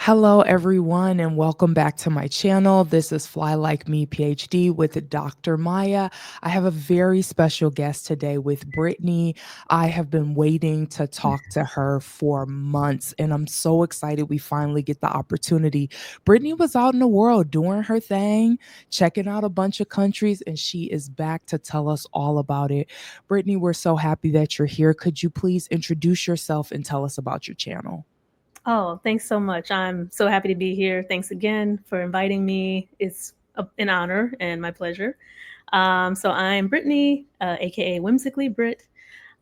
Hello, everyone, and welcome back to my channel. This is Fly Like Me PhD with Dr. Maya. I have a very special guest today with Brittany. I have been waiting to talk to her for months, and I'm so excited we finally get the opportunity. Brittany was out in the world doing her thing, checking out a bunch of countries, and she is back to tell us all about it. Brittany, we're so happy that you're here. Could you please introduce yourself and tell us about your channel? Oh, thanks so much. I'm so happy to be here. Thanks again for inviting me. It's an honor and my pleasure. So I'm Brittany, aka Whimsically Britt.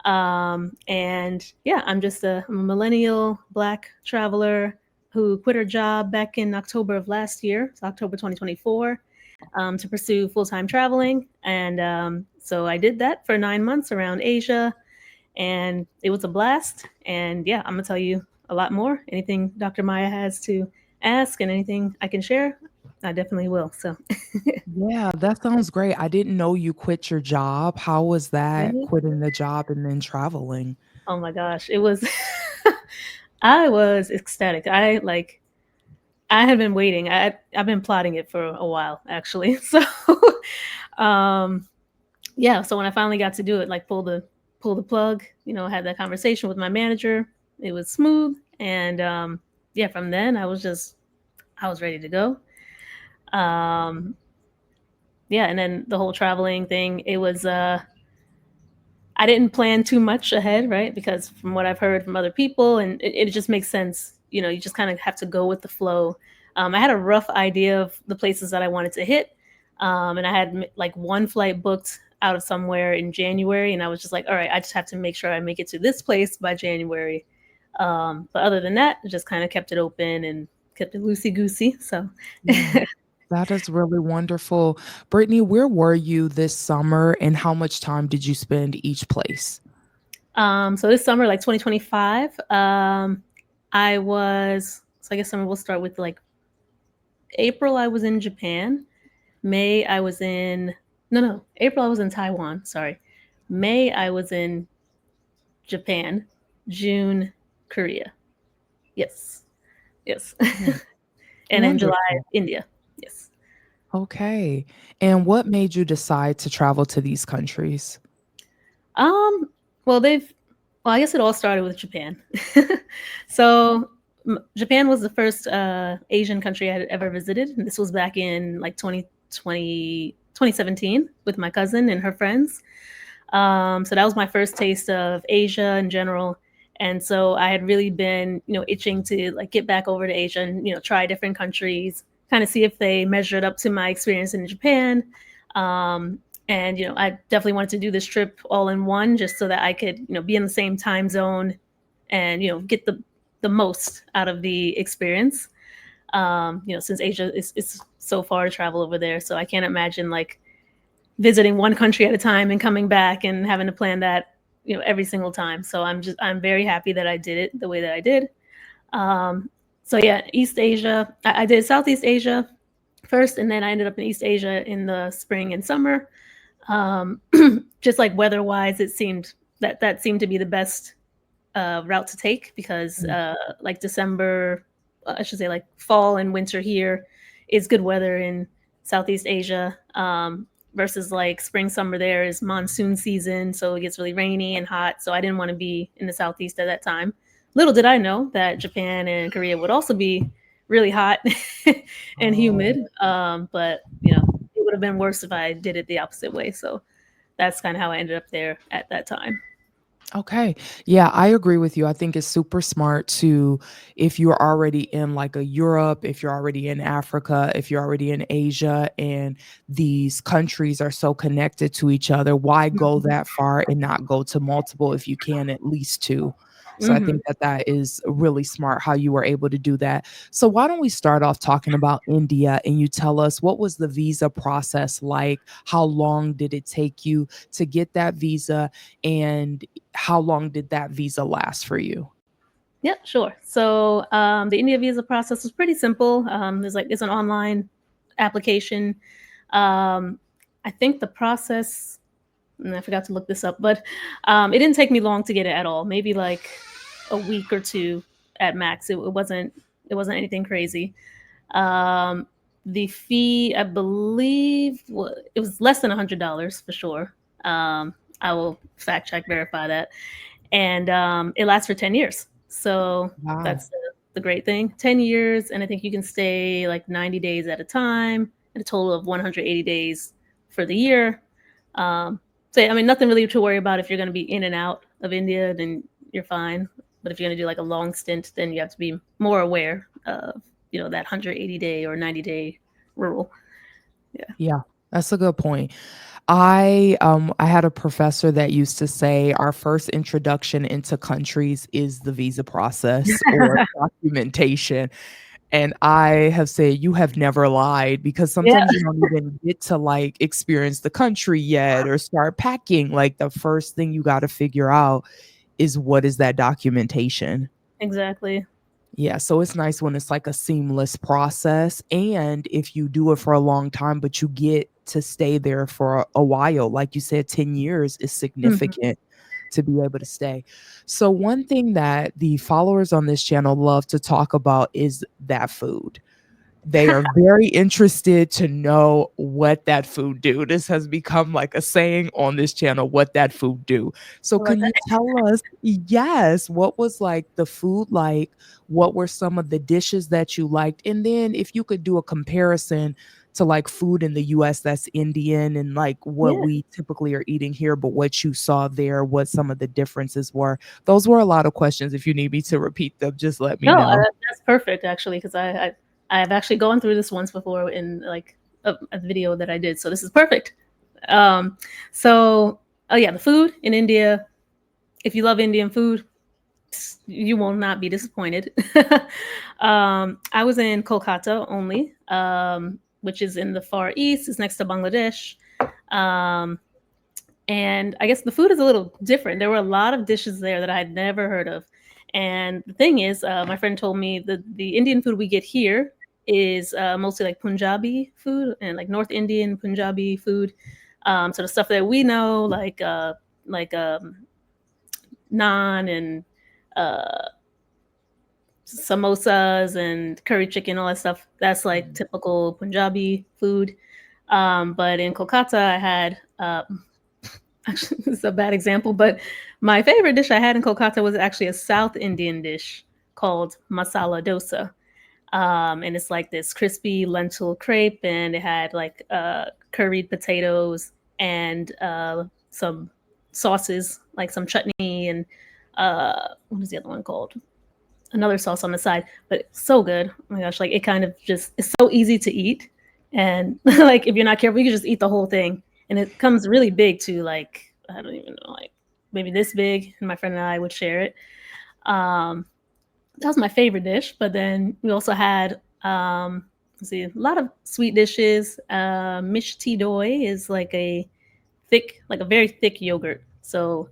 And yeah, I'm a millennial Black traveler who quit her job back in October of last year, so October 2024, to pursue full time traveling. And so I did that for 9 months around Asia, and it was a blast. And yeah, I'm gonna tell you a lot more. Anything Dr. Maya has to ask and anything I can share, I definitely will. So, Yeah, that sounds great. I didn't know you quit your job. How was that, Mhm. quitting the job and then traveling? Oh my gosh, it was. I was ecstatic. I had been waiting. I've been plotting it for a while actually. So, um, yeah. So when I finally got to do it, like pull the plug, had that conversation with my manager. It was smooth, and yeah, from then I was ready to go. Um, yeah, and then the whole traveling thing, it was I didn't plan too much ahead, right? Because from what I've heard from other people, and it just makes sense. You just kind of have to go with the flow. I had a rough idea of the places that I wanted to hit, and I had like one flight booked out of somewhere in January, and I was just like, all right, I just have to make sure I make it to this place by January. But other than that, I just kind of kept it open and kept it loosey goosey. So, Yeah, that is really wonderful. Brittany, where were you this summer and how much time did you spend each place? so this summer, like 2025, I guess summer we'll start with like April, I was in Japan. May, I was in, no, no, April, I was in Taiwan. Sorry. May, I was in Japan. June, Korea. Yes. Yes. Oh, And then July, wonderful. India. Yes. Okay. And what made you decide to travel to these countries? Um, well, I guess it all started with Japan. So, Japan was the first Asian country I had ever visited. And this was back in like 2017 with my cousin and her friends. So that was my first taste of Asia in general. And so I had really been, itching to like get back over to Asia and, try different countries, kind of see if they measured up to my experience in Japan. Um, and, I definitely wanted to do this trip all in one just so that I could, be in the same time zone and, get the most out of the experience. Since Asia is so far to travel over there. So I can't imagine like visiting one country at a time and coming back and having to plan that every single time. So I'm very happy that I did it the way that I did. um, so yeah, East Asia, I did Southeast Asia first, and then I ended up in East Asia in the spring and summer. um, just like weather wise, it seemed that seemed to be the best route to take because like December, I should say like fall and winter here is good weather in Southeast Asia, versus like spring summer there is monsoon season, so it gets really rainy and hot. So I didn't want to be in the Southeast at that time. Little did I know that Japan and Korea would also be really hot and Oh. humid. But it would have been worse if I did it the opposite way. So that's kind of how I ended up there at that time. Okay. Yeah, I agree with you. I think it's super smart to, if you're already in like a Europe, if you're already in Africa, if you're already in Asia, and these countries are so connected to each other, why go that far and not go to multiple if you can at least two? So I Mm-hmm. think that that is really smart how you were able to do that. So why don't we start off talking about India and you tell us what was the visa process like? How long did it take you to get that visa? And how long did that visa last for you? Yeah, sure. So the India visa process was pretty simple. It's an online application. Um, I think the process, and I forgot to look this up, but it didn't take me long to get it at all. Maybe like a week or two at max. It wasn't. It wasn't anything crazy. Um, the fee, I believe, it was less than $100 for sure. I will fact check, verify that, and it lasts for 10 years. So Wow. that's the great thing. 10 years, and I think you can stay like 90 days at a time, and a total of 180 days for the year. So yeah, I mean, nothing really to worry about. If you're going to be in and out of India, then you're fine. But if you're going to do like a long stint, then you have to be more aware of that 180-day or 90-day rule. Yeah. Yeah, that's a good point. I had a professor that used to say our first introduction into countries is the visa process or documentation, and I have said, "You have never lied," because Yeah. sometimes you don't even get to, like, experience the country yet or start packing, like, the first thing you gotta figure out is what is that documentation. Exactly. Yeah, so it's nice when it's like a seamless process, and if you do it for a long time, but you get to stay there for a while, like you said, 10 years is Hmm. significant to be able to stay. So one thing that the followers on this channel love to talk about is that food. They are very interested to know what that food do. This has become like a saying on this channel, what that food do. So I like can that. you tell us, yes, what was like the food like? What were some of the dishes that you liked? And then if you could do a comparison to like food in the US that's Indian and like what Yeah. we typically are eating here, but what you saw there, what some of the differences were. Those were a lot of questions. If you need me to repeat them, just let me No, know. that's perfect actually, because I've actually gone through this once before in like a video that I did, so this is perfect. Um, so oh yeah, the food in India. If you love Indian food, you will not be disappointed. I was in Kolkata only, which is in the far east. It's next to Bangladesh. Um, and I guess the food is a little different. There were a lot of dishes there that I had never heard of. And the thing is, my friend told me that the Indian food we get here is mostly like Punjabi food and like North Indian Punjabi food. So the stuff that we know, like naan and uh, samosas and curry chicken, all that stuff. That's like Mhm. typical Punjabi food. But in Kolkata, I had actually this is a bad example, but my favorite dish I had in Kolkata was actually a South Indian dish called masala dosa. And it's like this crispy lentil crepe, and it had like curried potatoes and some sauces, like some chutney and what is the other one called? Another sauce on the side, but it's so good. Oh my gosh, like it kind of just it's so easy to eat. And like if you're not careful, you can just eat the whole thing. And it comes really big too, like I don't even know, like maybe this big, and my friend and I would share it. Um, that was my favorite dish. But then we also had let's see, a lot of sweet dishes. Mishti doi is like a very thick yogurt. So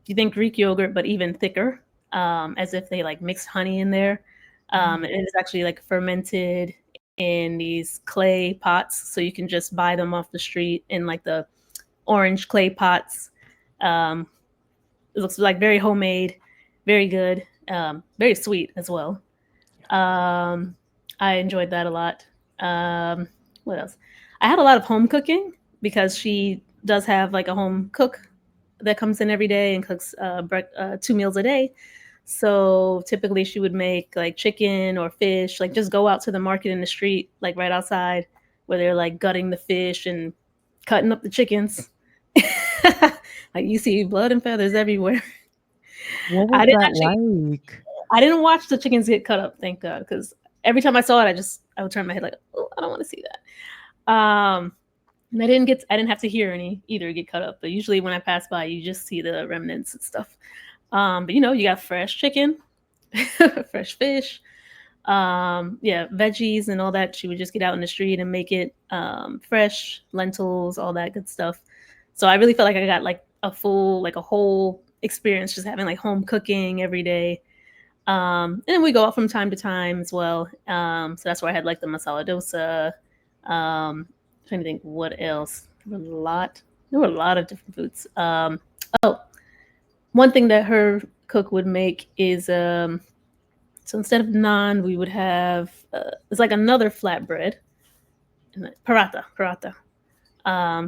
you think Greek yogurt, but even thicker, as if they like mixed honey in there. Mm. And it's actually like fermented in these clay pots, so you can just buy them off the street in like the orange clay pots. Um, it looks like very homemade, very good, very sweet as well. Um, I enjoyed that a lot. Um, what else? I had a lot of home cooking because she does have like a home cook that comes in every day and cooks 2 meals a day. So typically she would make like chicken or fish, like just go out to the market in the street, like right outside, where they're like gutting the fish and cutting up the chickens. Like you see blood and feathers everywhere. What I was didn't that actually like? I didn't watch the chickens get cut up, thank God, because every time I saw it, I would turn my head like, oh, I don't want to see that. And I didn't have to hear any either get cut up, but usually when I pass by, you just see the remnants and stuff. But you got fresh chicken, fresh fish, yeah, veggies and all that. She would just get out in the street and make it fresh, lentils, all that good stuff. So I really felt like I got like a whole experience just having like home cooking every day. And then we go out from time to time as well. So that's where I had like the masala dosa. Trying to think what else. There were a lot of different foods. Oh, one thing that her cook would make is So instead of naan, we would have it's like another flatbread, paratha.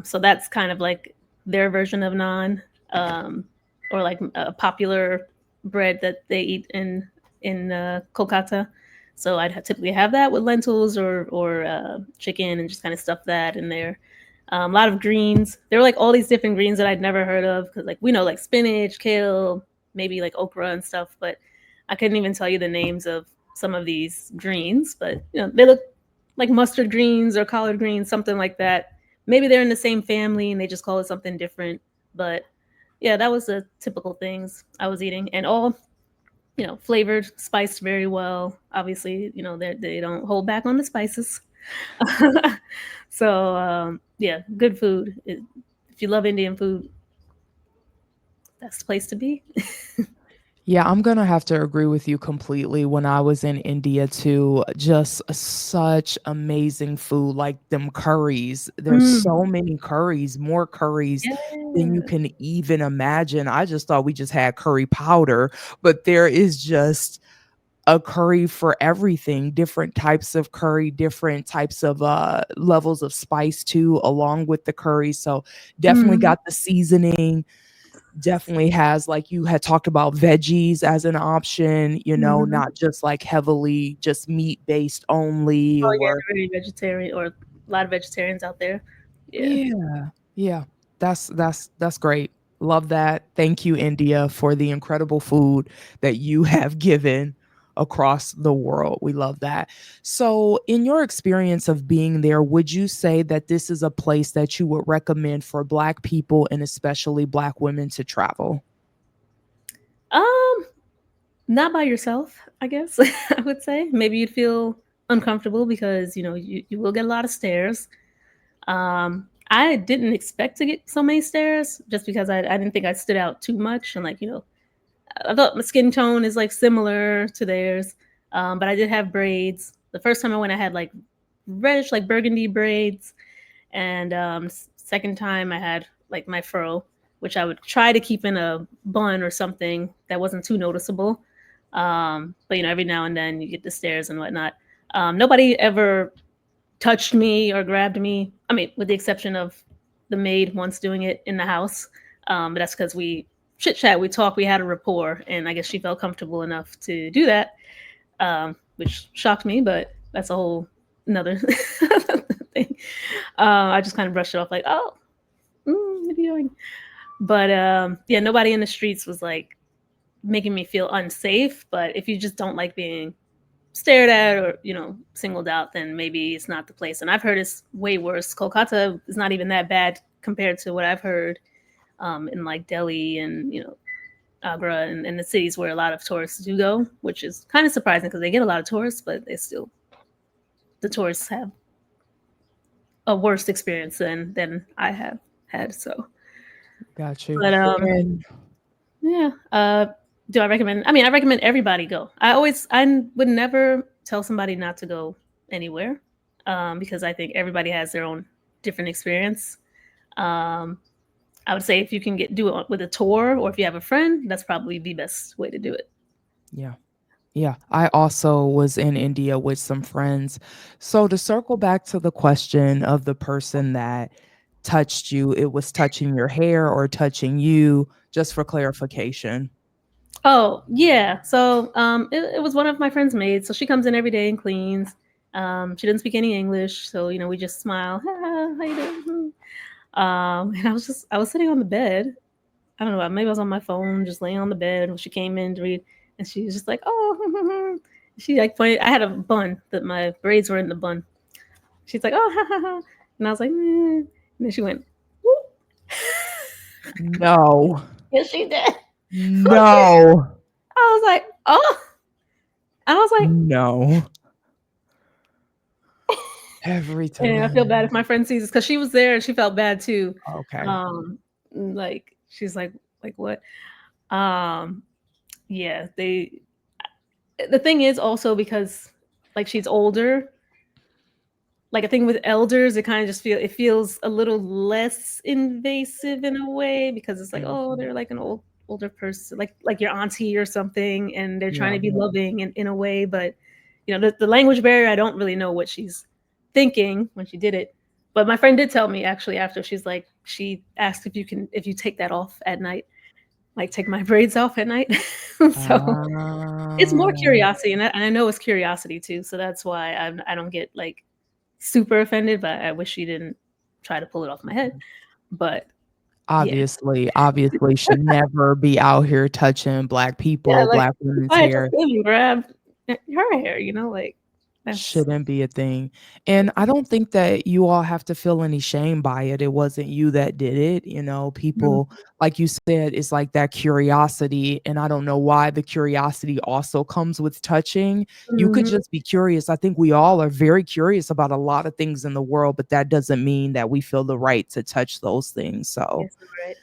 So that's kind of like their version of naan, um, or like a popular bread that they eat in Kolkata. So typically have that with lentils or chicken and just kind of stuff that in there. A lot of greens. There were like all these different greens that I'd never heard of because like we know like spinach, kale, maybe like okra and stuff, but I couldn't even tell you the names of some of these greens. But they look like mustard greens or collard greens, something like that. Maybe they're in the same family and they just call it something different. But yeah, that was the typical things I was eating, and all flavored, spiced very well. Obviously, they don't hold back on the spices. So yeah, good food. If you love Indian food, that's the place to be. Yeah, I'm gonna have to agree with you completely. When I was in India too, just such amazing food, like them curries. There's Mm, so many curries, more curries than you yeah. can even imagine. I just thought we just had curry powder, but there is just a curry for everything, different types of curry, different types of levels of spice too, along with the curry. So definitely Mm, got the seasoning, definitely has, like you had talked about, veggies as an option, mhm. not just like heavily just meat based only Oh yeah, or they're very vegetarian, or a lot of vegetarians out there. Yeah. yeah. Yeah. That's great. Love that. Thank you, India, for the incredible food that you have given across the world. We love that. So, in your experience of being there, would you say that this is a place that you would recommend for Black people and especially Black women to travel? Um, Not by yourself, I guess. I would say maybe you'd feel uncomfortable because you will get a lot of stares. I didn't expect to get so many stares just because I didn't think I stood out too much, and like I thought my skin tone is like similar to theirs. But I did have braids. The first time I went, I had like reddish, like burgundy braids, and second time I had like my fro, which I would try to keep in a bun or something that wasn't too noticeable. But every now and then you get the stares and whatnot. Nobody ever touched me or grabbed me. I mean, with the exception of the maid once doing it in the house. But that's because we chit chat, we talk, we had a rapport, and I guess she felt comfortable enough to do that, which shocked me. But that's a whole another thing. I just kind of brushed it off, like, oh, what are you doing? But yeah, nobody in the streets was like making me feel unsafe. But if you just don't like being stared at or singled out, then maybe it's not the place. And I've heard it's way worse. Kolkata is not even that bad compared to what I've heard in like Delhi and Agra and the cities where a lot of tourists do go, which is kind of surprising because they get a lot of tourists, but the tourists have a worse experience than I have had. So, Got you. but And yeah. Do I recommend? I mean, I recommend everybody go. I would never tell somebody not to go anywhere, because I think everybody has their own different experience. Um, I would say if you can do it with a tour or if you have a friend, that's probably the best way to do it. yeah. Yeah, I also was in India with some friends. So to circle back to the question of the person that touched you, it was touching your hair or touching you, just for clarification. Oh yeah, so it was one of my friend's maids. So she comes in every day and cleans. She doesn't speak any English, so we just smile. How you doing? And I was sitting on the bed. I don't know, maybe I was on my phone, just laying on the bed when she came in to read, and she was just like, "Oh," she like pointed. I had a bun that my braids were in the bun. She's like, "Oh," and I was like, and then she went, "Whoop." No. Yes, she did. No. I was like, "Oh," I was like, No. Every and I feel bad if time. my friend sees this because she was there and she felt bad too. Okay. Um, like she's like what? Um, yeah, the thing is also because like she's older, like a thing with elders, it kind of just feels a little less invasive in a way because it's like, oh, Mhm. they're like an old. older person, like your auntie or something, and they're trying Yeah. to be loving in a way, but the language barrier, I don't really know what she's thinking when she did it. But my friend did tell me actually after, she asked if you take that off at night, like take my braids off at night. So it's more Ah. curiosity, and I know it's curiosity too. So that's why I don't get like super offended, but I wish she didn't try to pull it off my head. But yeah, Obviously should never be out here touching Black yeah, people, like Black if women's I had just hair. came and grabbed her hair, like that's Shouldn't be a thing, and I don't think that you all have to feel any shame by it. It wasn't you that did it, mm, people, like you said, it's like that curiosity, and I don't know why the curiosity also comes with touching. You could mhm. just be curious. I think we all are very curious about a lot of things in the world, but that doesn't mean that we feel the right to touch those things, so Yes, you're right.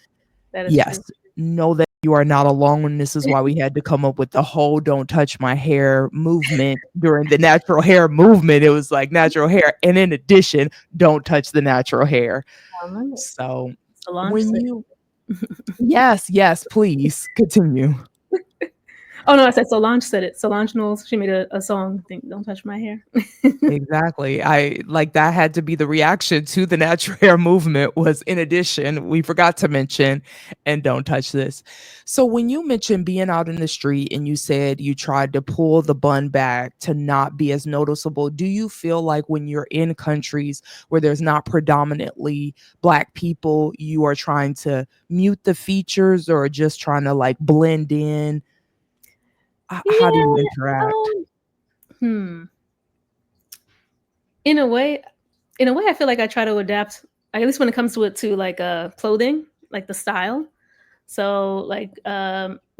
That is yes, true. know that you are not alone, and this is why we had to come up with the whole "Don't touch my hair" movement during the natural hair movement. It was like natural hair, and in addition, don't touch the natural hair. I remember So, Solange when said you yes, yes, please continue. oh, no, I said Solange said it. Solange Knowles, she made a song, I think, "Don't Touch My Hair." Exactly. I like that had to be the reaction to the natural hair movement was in addition, we forgot to mention and don't touch this. So when you mentioned being out in the street and you said you tried to pull the bun back to not be as noticeable, do you feel like when you're in countries where there's not predominantly Black people, you are trying to mute the features or just trying to like blend in? How do you Yeah, interact? hmm. In a way I feel like I try to adapt, at least when it comes to like, clothing, like the style. So, like,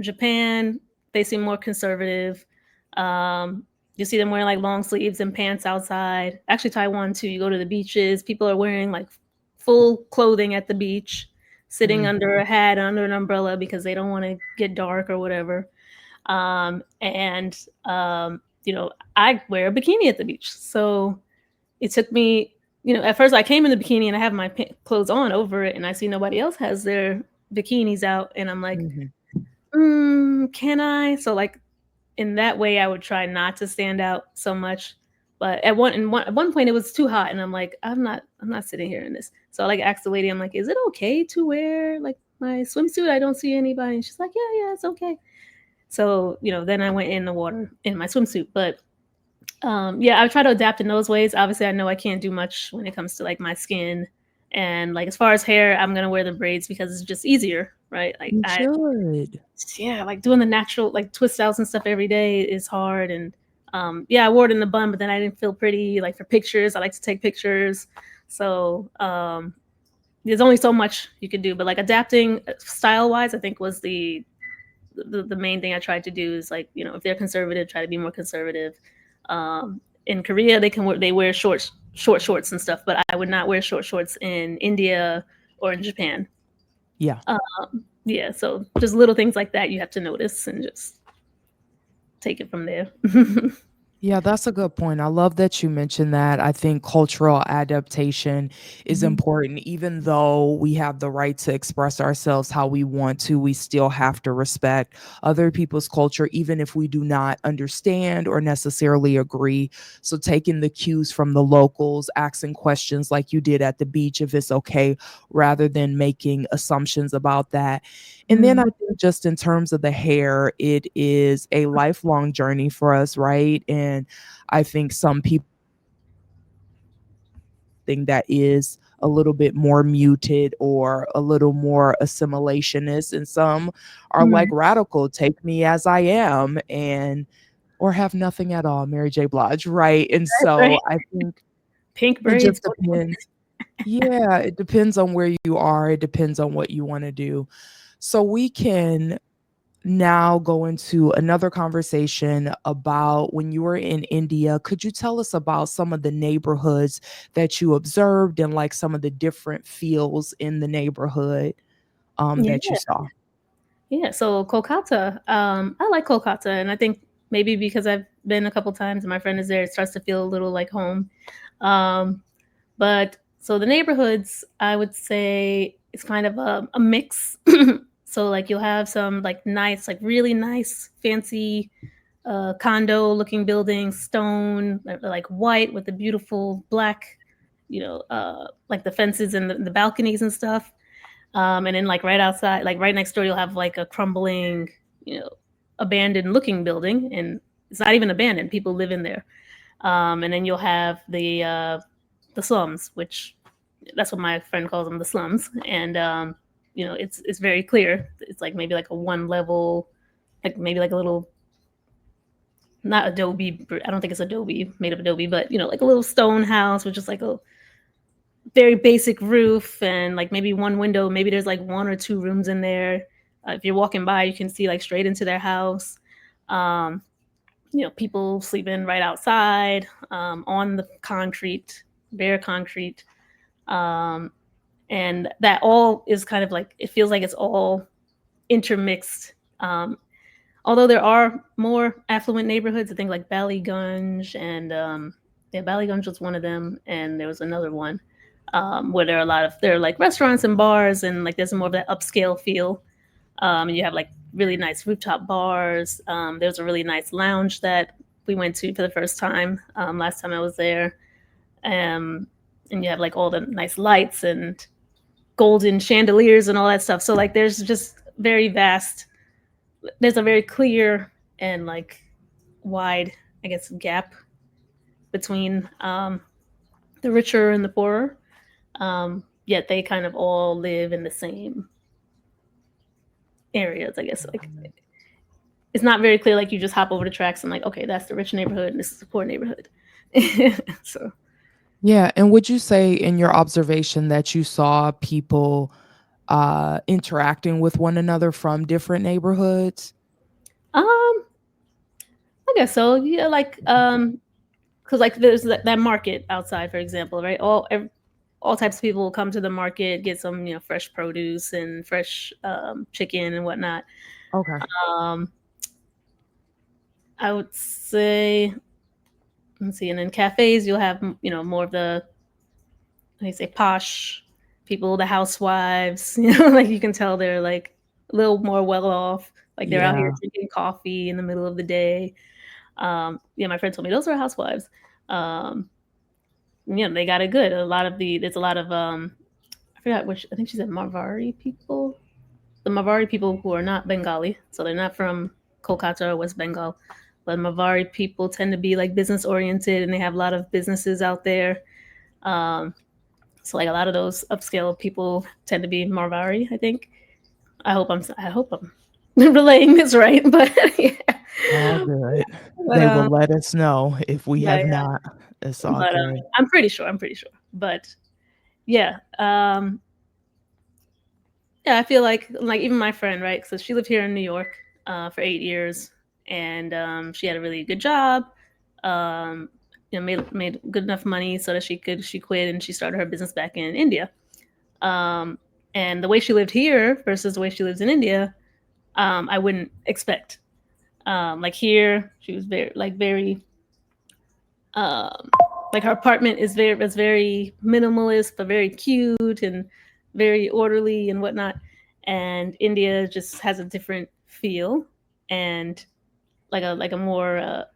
Japan, they seem more conservative. Um, you see them wearing like long sleeves and pants outside. Actually, Taiwan too. You go to the beaches, people are wearing like full clothing at the beach, sitting Mm, under a hat, under an umbrella because they don't want to get dark or whatever. And I wear a bikini at the beach, so it took me. At first I came in the bikini and I have my clothes on over it, and I see nobody else has their bikinis out, and I'm like, mhm. can I? So like in that way, I would try not to stand out so much. But at one point, it was too hot, and I'm like, I'm not sitting here in this. So I like asked the lady, I'm like, is it okay to wear like my swimsuit? I don't see anybody, and she's like, yeah, yeah, it's okay. So then I went in the water in my swimsuit, but yeah, I try to adapt in those ways. Obviously, I know I can't do much when it comes to like my skin, and like as far as hair, I'm gonna wear the braids because it's just easier, right? Like You should. yeah, like doing the natural like twist outs and stuff every day is hard, and yeah, I wore it in the bun, but then I didn't feel pretty. Like for pictures, I like to take pictures, so there's only so much you can do. But like adapting style wise, I think was the main thing I tried to do is like if they're conservative, try to be more conservative. In Korea, they wear short shorts and stuff, but I would not wear short shorts in India or in Japan. Yeah. Yeah, so just little things like that you have to notice and just take it from there. Yeah, that's a good point. I love that you mentioned that. I think cultural adaptation is Mhm. important. Even though we have the right to express ourselves how we want to, we still have to respect other people's culture, even if we do not understand or necessarily agree. So, taking the cues from the locals, asking questions like you did at the beach, if it's okay, rather than making assumptions about that. And then I Mm. think just in terms of the hair, it is a lifelong journey for us, right? And I think some people think that is a little bit more muted or a little more assimilationist, and some are like Mm. radical, take me as I am, and or have nothing at all, Mary J. Blige, right? And Right. so I think Pink it braids. just depends. Yeah, it depends on where you are. It depends on what you want to do. So we can now go into another conversation about when you were in India. Could you tell us about some of the neighborhoods that you observed and like some of the different feels in the neighborhood that you Yeah. saw? Yeah, so Kolkata, I like Kolkata, and I think maybe because I've been a couple times and my friend is there, it starts to feel a little like home. Um, but so the neighborhoods, I would say, it's kind of a mix. So like you'll have some like nice, like really nice, fancy condo looking buildings, stone, like white with the beautiful black, like the fences and the balconies and stuff. And then like right outside, like right next door, you'll have like a crumbling, you know, abandoned looking building, and it's not even abandoned. People live in there. And then you'll have the slums, which that's what my friend calls them, the slums. And it's very clear. It's like maybe like a one level, like maybe like a little, not adobe. I don't think it's adobe, made of adobe, but like a little stone house with just like a very basic roof and like maybe one window. Maybe there's like one or two rooms in there. If you're walking by, you can see like straight into their house. Um, People sleeping right outside, on the concrete, bare concrete. Um, and that all is kind of like, it feels like it's all intermixed. Although there are more affluent neighborhoods, I think like Ballygunge and yeah, Ballygunge was one of them, and there was another one where there are like restaurants and bars, and like there's more of that upscale feel. And you have like really nice rooftop bars. There's a really nice lounge that we went to for the first time last time I was there. Um, and you have like all the nice lights and golden chandeliers and all that stuff. So like there's just very vast, there's a very clear and like wide, I guess, gap between the richer and the poorer. Yet they kind of all live in the same areas, I guess. Like it's not very clear. Like you just hop over the tracks and like, okay, that's the rich neighborhood and this is the poor neighborhood. So, Yeah, and would you say in your observation that you saw people interacting with one another from different neighborhoods? um, I guess so. Yeah, like because like there's that market outside, for example, right? All types of people will come to the market, get some fresh produce and fresh chicken and whatnot. Okay. Um, I would say, let's see, and in cafes you'll have more of the, how do you say, posh people, the housewives. Like you can tell they're like a little more well off. Like they're out here Yeah. drinking coffee in the middle of the day. Yeah, my friend told me those are housewives. Um, they got it good. There's a lot of I forgot which, I think she said Marvari people. The Marvari people who are not Bengali, so they're not from Kolkata or West Bengal. But Marvari people tend to be like business oriented, and they have a lot of businesses out there. Um, so like a lot of those upscale people tend to be Marvari, I think. I hope I'm relaying this right, but yeah. All good. But They will let us know if we yeah, have yeah. not. It's all But good. I'm pretty sure. I'm pretty sure. But yeah, yeah. I feel like even my friend, right? So she lived here in New York for 8 years, and she had a really good job. Um, made good enough money so that she quit and she started her business back in India. Um, and the way she lived here versus the way she lives in India, I wouldn't expect. Like here, she was very um, like her apartment is very minimalist but very cute and very orderly and whatnot. And India just has a different feel and like a more a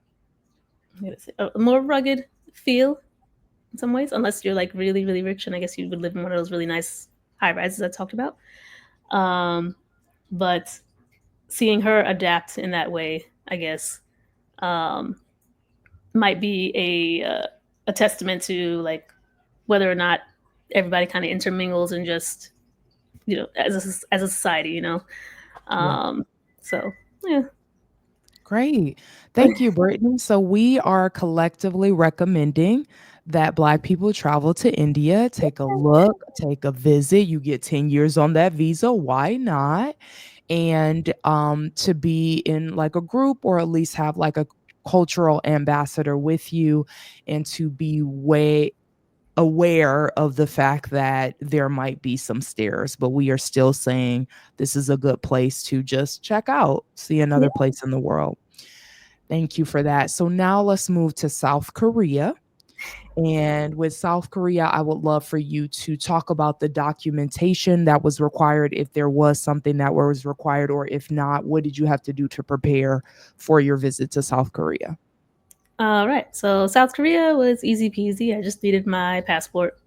more rugged feel in some ways, unless you're like really really rich, and I guess you would live in one of those really nice high rises I talked about. Um, but seeing her adapt in that way, I guess, um, might be a testament to like whether or not everybody kind of intermingles and just as a society, Yeah. um so yeah. Great. Thank you, Brittany. So we are collectively recommending that Black people travel to India, take a look, take a visit. You get 10 years on that visa. Why not? And to be in like a group or at least have like a cultural ambassador with you and to be way aware of the fact that there might be some stairs, but we are still saying this is a good place to just check out, see Yeah. another place in the world. Thank you for that. So now let's move to South Korea. And with South Korea, I would love for you to talk about the documentation that was required, if there was something that was required, or if not, what did you have to do to prepare for your visit to South Korea? All right. So South Korea was easy peasy. I just needed my passport.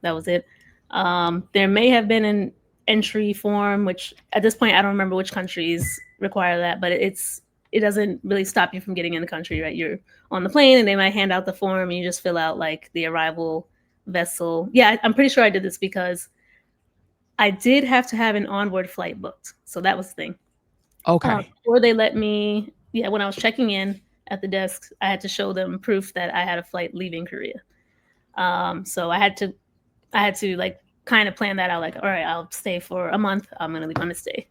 That was it. There may have been an entry form, which at this point I don't remember which countries require that, but it doesn't really stop you from getting in the country, right? You're on the plane and they might hand out the form and you just fill out like the arrival vessel. Yeah, I'm pretty sure I did this because I did have to have an onboard flight booked. So that was the thing. Okay. Before they let me, yeah, when I was checking in at the desk, I had to show them proof that I had a flight leaving Korea. So I had to like kind of plan that out. Like, all right, I'll stay for a month. I'm gonna leave on this day,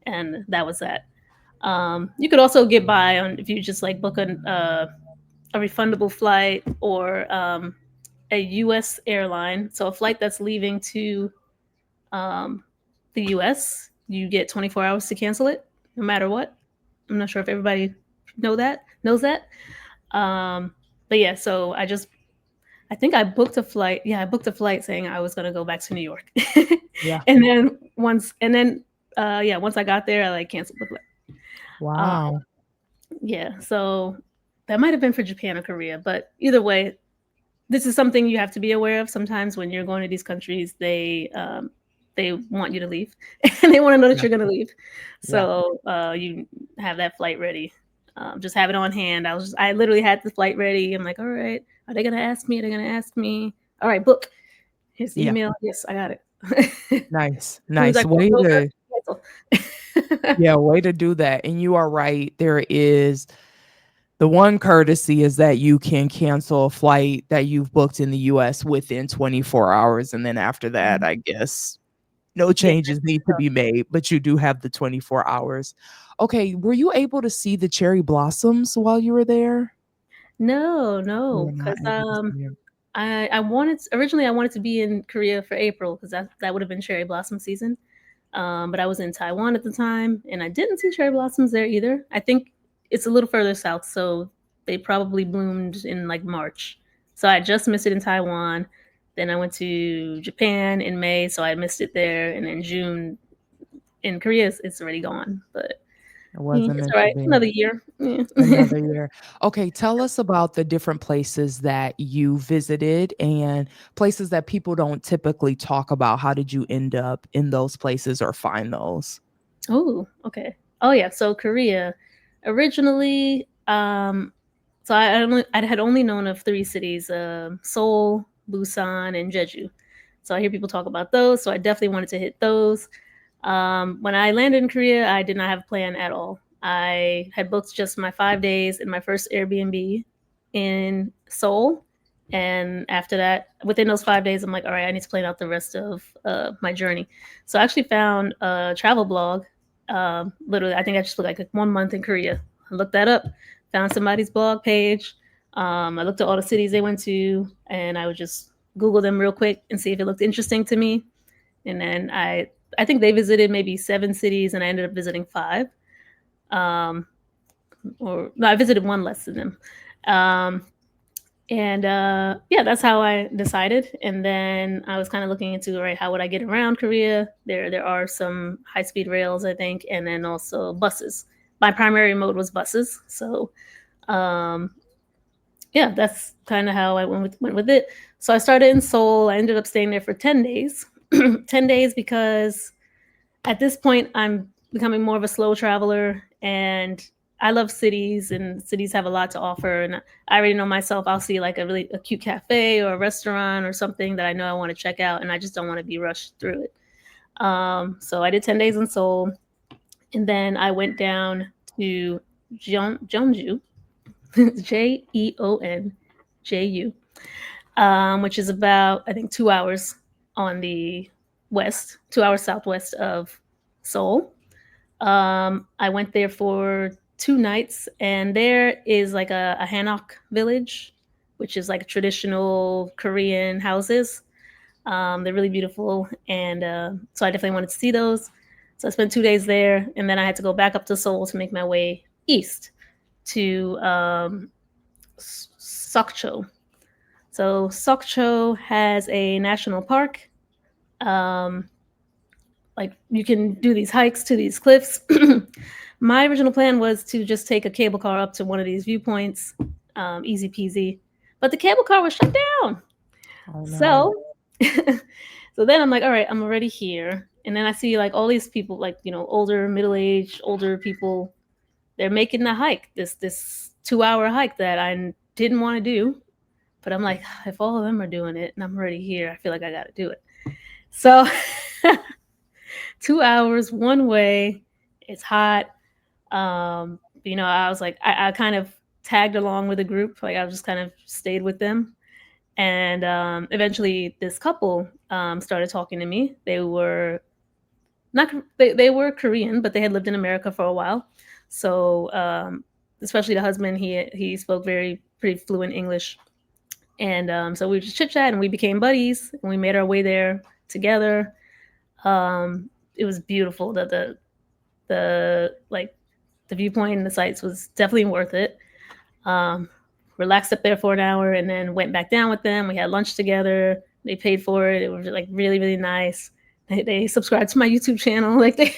and that was that. You could also get by on if you just like book a refundable flight or a U.S. airline. So a flight that's leaving to um, the U.S. You get 24 hours to cancel it, no matter what. I'm not sure if everybody knows that. Um, but yeah, so I think I booked a flight. Yeah, I booked a flight saying I was gonna go back to New York, Yeah. and then once I got there, I like canceled the flight. Uh, Wow. yeah, so that might have been for Japan or Korea, but either way, this is something you have to be aware of. Sometimes when you're going to these countries, they want you to leave, and they want to know that Yeah. you're gonna leave. Yeah. So you have that flight ready. Just have it on hand. I literally had the flight ready. I'm like, all right, are they gonna ask me? Are they gonna ask me? All right, book. Here's the Yeah. email. Yes, I got it. As Nice. soon as I Nice. click Way to over, cancel. Yeah, way to do that. And you are right. There is the one courtesy is that you can cancel a flight that you've booked in the US within 24 hours. And then after that, I guess no Yeah. changes need to be made, but you do have the 24 hours. Okay, were you able to see the cherry blossoms while you were there? No, You were no, not because able to see it. I wanted originally I wanted to be in Korea for April because that would have been cherry blossom season. But I was in Taiwan at the time, and I didn't see cherry blossoms there either. I think it's a little further south, so they probably bloomed in like March. So I just missed it in Taiwan. Then I went to Japan in May, so I missed it there, and in June in Korea, it's already gone. But It wasn't it's meant all to right. be. Another year. Yeah. Another year. Okay, tell us about the different places that you visited and places that people don't typically talk about. How did you end up in those places or find those? Oh, okay. Oh yeah. So Korea, originally, so I had only known of three cities: Seoul, Busan, and Jeju. So I hear people talk about those. So I definitely wanted to hit those. When I landed in Korea, I did not have a plan at all. I had booked just my 5 days in my first Airbnb in Seoul. And after that, within those 5 days, I'm like, all right, I need to plan out the rest of my journey. So I actually found a travel blog. Literally, I think I just looked like 1 month in Korea. I looked that up, found somebody's blog page. I looked at all the cities they went to, and I would just Google them real quick and see if it looked interesting to me. And then I think they visited maybe 7 cities, and I ended up visiting 5. Um, or no, I visited one less than them. Um, and yeah, that's how I decided. And then I was kind of looking into, right, how would I get around Korea? There are some high speed rails, I think, and then also buses. My primary mode was buses, so um, yeah, that's kind of how I went with it. So I started in Seoul. I ended up staying there for 10 days. 10 days because at this point I'm becoming more of a slow traveler, and I love cities, and cities have a lot to offer, and I already know myself. I'll see like a really a cute cafe or a restaurant or something that I know I want to check out, and I just don't want to be rushed through it. So I did 10 days in Seoul, and then I went down to Jeonju, Jeonju, which is about, I think, 2 hours on the west, 2 hours southwest of Seoul. I went there for 2 nights, and there is like a hanok village, which is like traditional Korean houses. They're really beautiful, and so I definitely wanted to see those. So I spent 2 days there, and then I had to go back up to Seoul to make my way east to Sokcho. So Sokcho has a national park. Um, like you can do these hikes to these cliffs. My original plan was to just take a cable car up to one of these viewpoints, easy peasy. But the cable car was shut down. Oh no. So, so then I'm like, all right, I'm already here. And then I see like all these people, like older, middle aged, older people. They're making the hike, this 2 hour hike that I didn't want to do. But I'm like, if all of them are doing it and I'm already here, I feel like I got to do it. So 2 hours one way. It's hot. I was like, I kind of tagged along with the group. Like I just kind of stayed with them. And eventually, this couple started talking to me. They were not they were Korean, but they had lived in America for a while. So, especially the husband, he spoke very pretty fluent English, and so we just chit chat and we became buddies. And we made our way there together. It was beautiful. The like the viewpoint and the sights was definitely worth it. Um, Relaxed up there for an hour and then went back down with them. We had lunch together. They paid for it. It was like really, really nice. They subscribed to my YouTube channel. Like they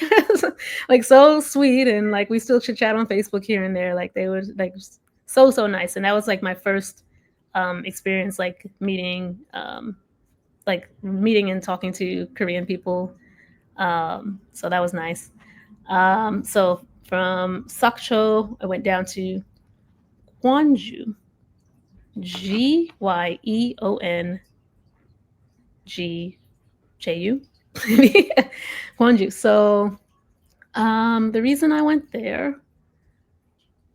like so sweet, and like we still chit chat on Facebook here and there. Like they were like so nice. And that was like my first experience like meeting and talking to Korean people. So that was nice. So from Sakcho, I went down to Gwonju, Gyeongju, Gwonju. So the reason I went there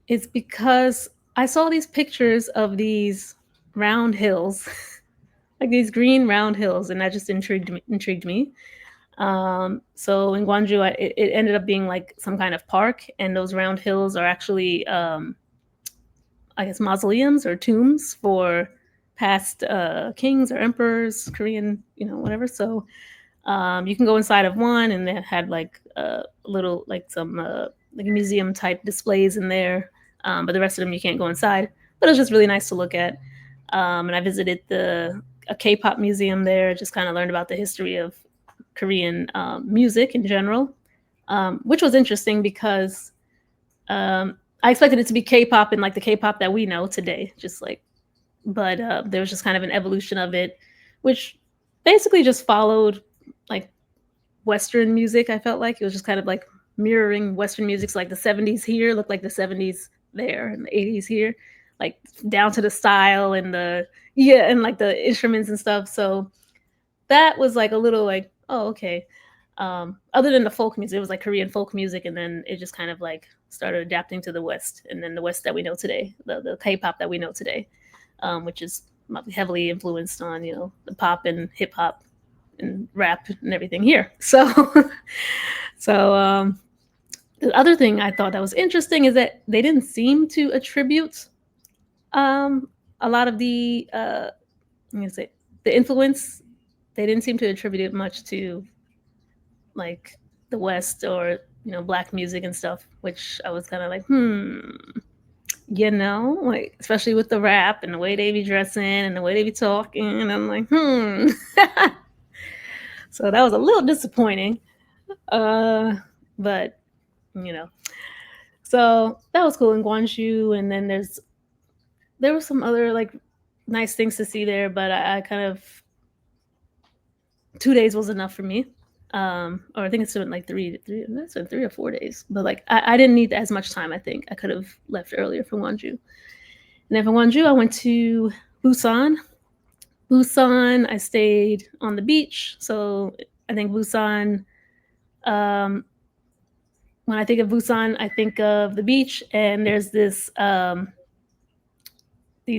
is because I saw these pictures of these round hills, like these green round hills, and that just intrigued me. So in Gwonju, it ended up being like some kind of park, and those round hills are actually I guess mausoleums or tombs for past kings or emperors, Korean, whatever. So you can go inside of one, and they had like little like some like museum type displays in there, but the rest of them you can't go inside. But it was just really nice to look at. And I visited the a K-pop museum there. Just kind of learned about the history of Korean music in general, which was interesting because I expected it to be K-pop and like the K-pop that we know today, just like, but there was just kind of an evolution of it, which basically just followed like Western music. I felt like it was just kind of like mirroring Western music. So like the '70s here looked like the '70s there, and the '80s here, like down to the style and the yeah, and like the instruments and stuff. So that was like a little like, oh, okay. Other than the folk music, it was like Korean folk music, and then it just kind of like started adapting to the West, and then the West that we know today, the K-pop that we know today, which is heavily influenced on the pop and hip hop and rap and everything here. So, so the other thing I thought that was interesting is that they didn't seem to attribute um, a lot of the I'm gonna say the influence. They didn't seem to attribute it much to like the West or black music and stuff, which I was kind of like, like especially with the rap and the way they be dressing and the way they be talking, and I'm like, so that was a little disappointing. Uh, but you know, so that was cool in Guangzhou, and then there were some other like nice things to see there, but I kind of 2 days was enough for me. Or I think it's been like that's been 3 or 4 days. But like I didn't need as much time. I think I could have left earlier from Gwangju. And then from Gwangju, I went to Busan. Busan, I stayed on the beach. So I think Busan. Um, when I think of Busan, I think of the beach, and there's these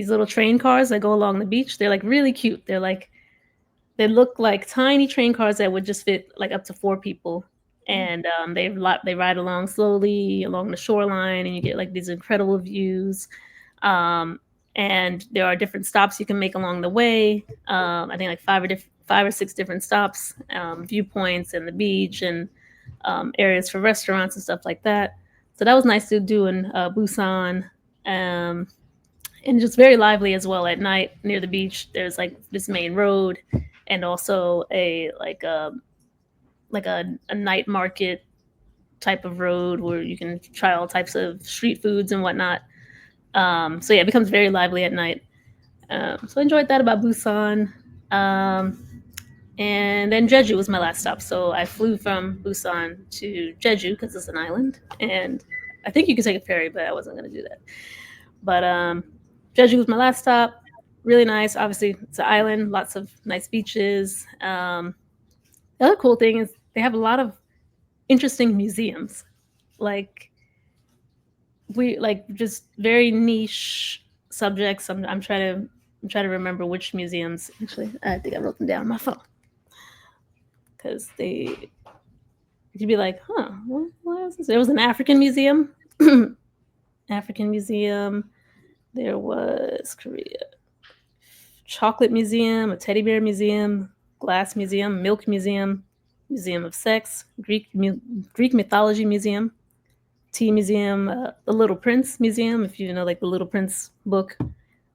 little train cars that go along the beach. They're like really cute. They look like tiny train cars that would just fit like up to 4 people, and they ride along slowly along the shoreline, and you get like these incredible views. Um, and there are different stops you can make along the way. I think like 5 or 6 different stops, viewpoints, and the beach, and areas for restaurants and stuff like that. So that was nice to do in Busan. Um, and just very lively as well at night near the beach. There's like this main road, and also a a night market type of road where you can try all types of street foods and whatnot. So yeah, it becomes very lively at night. So I enjoyed that about Busan. Um, and then Jeju was my last stop. So I flew from Busan to Jeju because it's an island, and I think you could take a ferry, but I wasn't going to do that. But Jeju was my last stop. Really nice. Obviously, it's an island, lots of nice beaches. The other cool thing is they have a lot of interesting museums, like we like just very niche subjects. I'm trying to remember which museums. Actually, I think I wrote them down on my phone because they you'd be like, huh, what is this? There was an African museum, African museum. There was Korea chocolate museum, a teddy bear museum, glass museum, milk museum, museum of sex, Greek mythology museum, tea museum, the Little Prince museum. If you know, like the Little Prince book,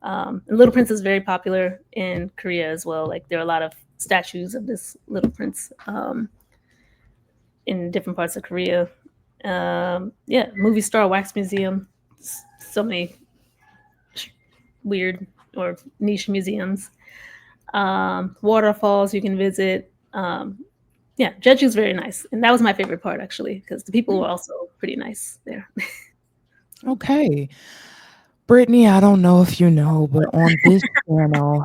and Little Prince is very popular in Korea as well. Like there are a lot of statues of this Little Prince in different parts of Korea. Yeah, movie star wax museum. So many weird or niche museums. Waterfalls you can visit. Yeah, Jeju's very nice, and that was my favorite part actually because the people were also pretty nice there. Okay. Brittany, I don't know if you know, but on this channel,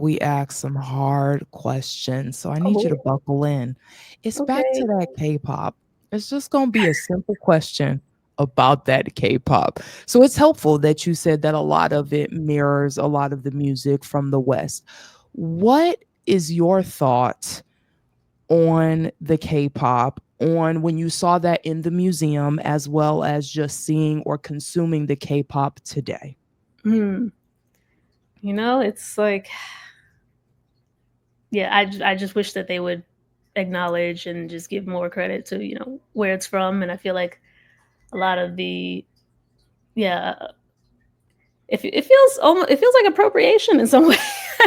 we ask some hard questions. So I need you to Oh, buckle in. It's back okay. to that K-pop. It's just going to be a simple question about that K-pop. So it's helpful that you said that a lot of it mirrors a lot of the music from the West. What is your thought on the K-pop, on when you saw that in the museum, as well as just seeing or consuming the K-pop today? Hmm. You know, it's like, yeah, I just wish that they would acknowledge and just give more credit to where it's from, and I feel like a lot of the yeah, it feels almost it feels like appropriation in some way.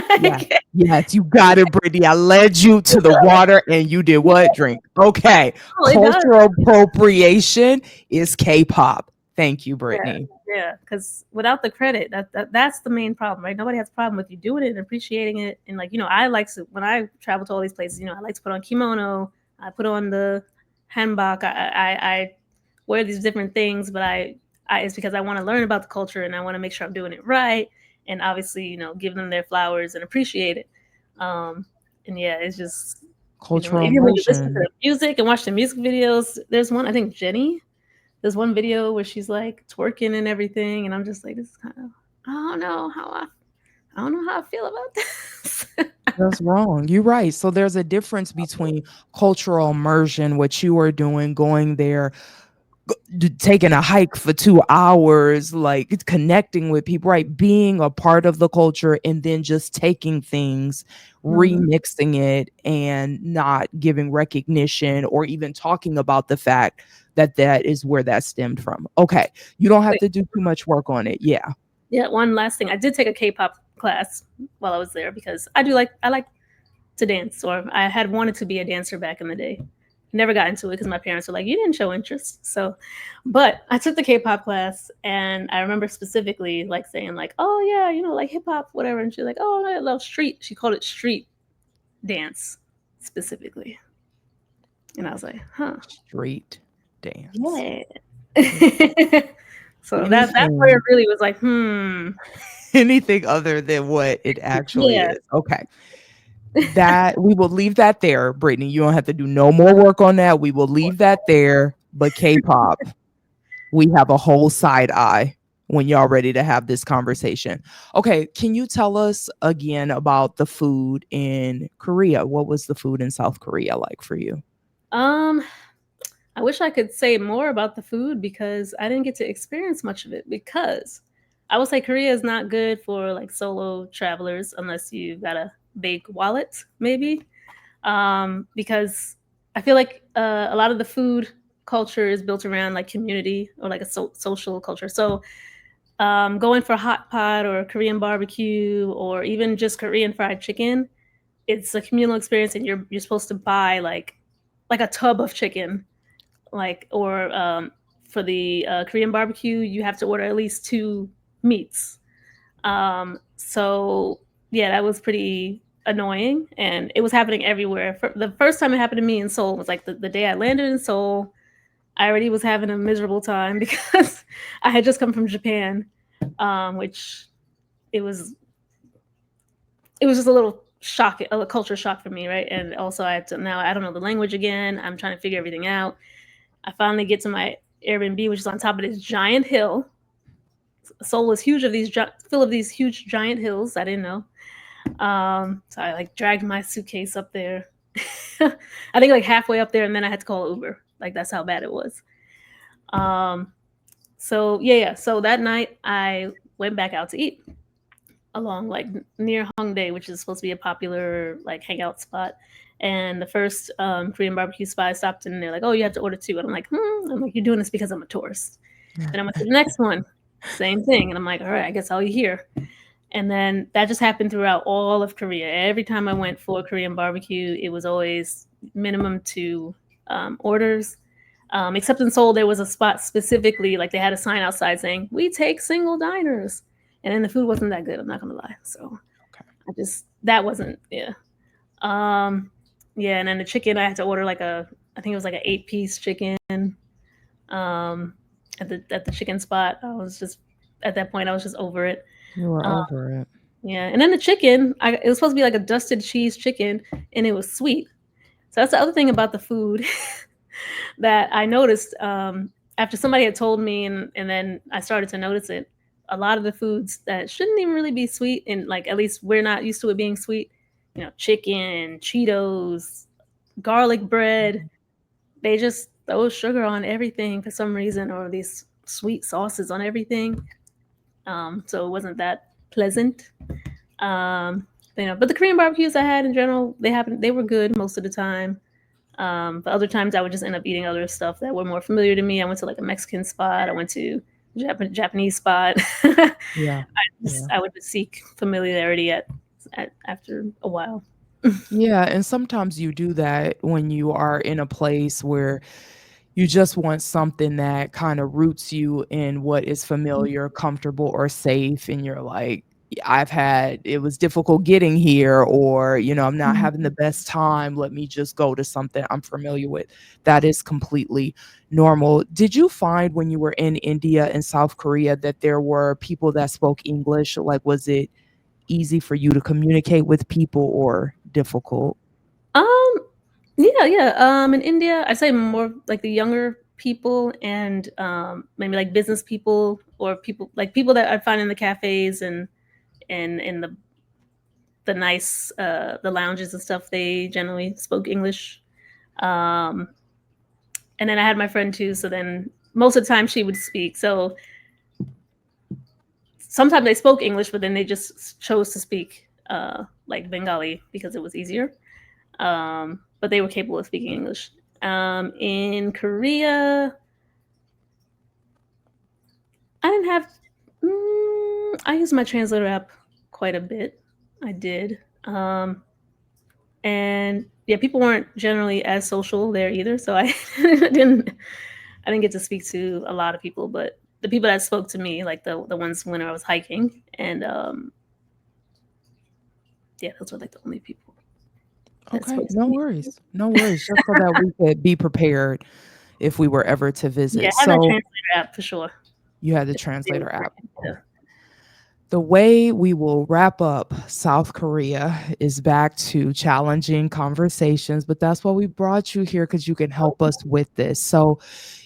Yes, Like, yes, you got it, Brittany. I led you to the water and you did what? Drink. Okay. no, it does. Cultural appropriation is K-pop. Thank you, Yeah, Brittany. yeah. Because without the credit, that's the main problem, right? Nobody has a problem with you doing it and appreciating it. And like I like to when I travel to all these places. I like to put on kimono. I put on the hanbok. I wear these different things, but I it's because I want to learn about the culture and I want to make sure I'm doing it right. And obviously, give them their flowers and appreciate it. Um, and yeah, it's just Cultural even when you listen to immersion. the music and watch the music videos, there's one I think Jenny there's one video where she's like twerking and everything, and I'm just like, this is kind of I don't know how I don't know how I feel about this. That's wrong. You're right. So there's a difference between cultural immersion, what you are doing, going there, taking a hike for 2 hours, like connecting with people, right? Being a part of the culture and then just taking things, Mhm. remixing it, and not giving recognition or even talking about the fact that that is where that stemmed from. Okay. You don't have Wait, to do too much work on it. Yeah. yeah. One last thing, I did take a K-pop class while I was there because I like to dance, or I had wanted to be a dancer back in the day. Never got into it because my parents were like, "You didn't show interest." So, but I took the K-pop class, and I remember specifically like saying like, "Oh yeah, like hip hop, whatever." And she's like, "Oh, I love street." She called it street dance specifically, and I was like, "Huh, Street dance. yeah." Yeah. So that's where it Anything, really was like, hmm, anything other than what it actually yeah. is. Okay. That we will leave that there, Brittany. You don't have to do no more work on that. We will leave that there. But K-pop, we have a whole side eye when y'all ready to have this conversation. Okay, can you tell us again about the food in Korea? What was the food in South Korea like for you? Um, I wish I could say more about the food because I didn't get to experience much of it because I would say Korea is not good for like solo travelers unless you've got a big wallet, maybe. Because I feel like a lot of the food culture is built around like community or like a social culture. So Going for hot pot or Korean barbecue or even just Korean fried chicken, it's a communal experience, and you're supposed to buy like a tub of chicken, like or for the Korean barbecue, you have to order at least two meats. So yeah, that was pretty annoying, and it was happening everywhere. For the first time it happened to me in Seoul was like the day I landed in Seoul. I already was having a miserable time because I had just come from Japan, which it was it was just a little shock, a culture shock for me, right? And also I had to, now I don't know the language again. I'm trying to figure everything out. I finally get to my Airbnb, which is on top of this giant hill. Seoul is huge of these full of these huge giant hills. I didn't know. So I like dragged my suitcase up there. I think like halfway up there, and then I had to call Uber. Like that's how bad it was. Um, so yeah. So that night I went back out to eat along like near Hongdae, which is supposed to be a popular like hangout spot. And the first Korean barbecue spot I stopped in, and they're like, "Oh, you have to order two." And I'm like, "Hmm." I'm like, "You're doing this because I'm a tourist." Then I went to the next one, same thing, and I'm like, "All right, I guess I'll eat here." And then that just happened throughout all of Korea. Every time I went for Korean barbecue, it was always minimum two orders. Except in Seoul, there was a spot specifically, like they had a sign outside saying, "We take single diners." And then the food wasn't that good, I'm not gonna lie. So Okay. that wasn't, yeah. Um, yeah, and then the chicken, I had to order like I think it was like an 8-piece chicken at the chicken spot. I was just, at that point, I was just over it. You were Um, over it. Yeah, and then the chicken, it was supposed to be like a dusted cheese chicken, and it was sweet. So that's the other thing about the food that I noticed after somebody had told me, and then I started to notice it. A lot of the foods that shouldn't even really be sweet, and like at least we're not used to it being sweet, chicken, Cheetos, garlic bread, they just throw sugar on everything for some reason, or these sweet sauces on everything. So it wasn't that pleasant. Um, but the Korean barbecues I had in general, they were good most of the time. But other times I would just end up eating other stuff that were more familiar to me. I went to like a Mexican spot. I went to Japanese spot. Yeah. Yeah. I would just seek familiarity at after a while. Yeah, and sometimes you do that when you are in a place where you just want something that kinda roots you in what is familiar, comfortable, or safe, and you're like, I've had it was difficult getting here," or, "I'm not having the best time, let me just go to something I'm familiar with." That is completely normal. Did you find when you were in India and South Korea that there were people that spoke English? Like, was it easy for you to communicate with people or difficult? Um, yeah, yeah. In India, I'd say more like the younger people and maybe like business people or people that I find in the cafes and in the nice the lounges and stuff. They generally spoke English. Um, and then I had my friend too. So then most of the time she would speak. So sometimes they spoke English, but then they just chose to speak like Bengali because it was easier. But they were capable of speaking English. In Korea, I didn't have. I used my translator app quite a bit. I did, and yeah, people weren't generally as social there either. So I didn't. I didn't get to speak to a lot of people, but the people that spoke to me, like the ones when I was hiking, and yeah, those were like the only people that Okay, spoke to no me. worries. No worries, just so that we could be prepared if we were ever to Yeah, visit. I have that So, translator app for sure. you had the It's really translator app. important. Yeah. The way we will wrap up South Korea is back to challenging conversations, but that's why we brought you here because you can help us with this. So,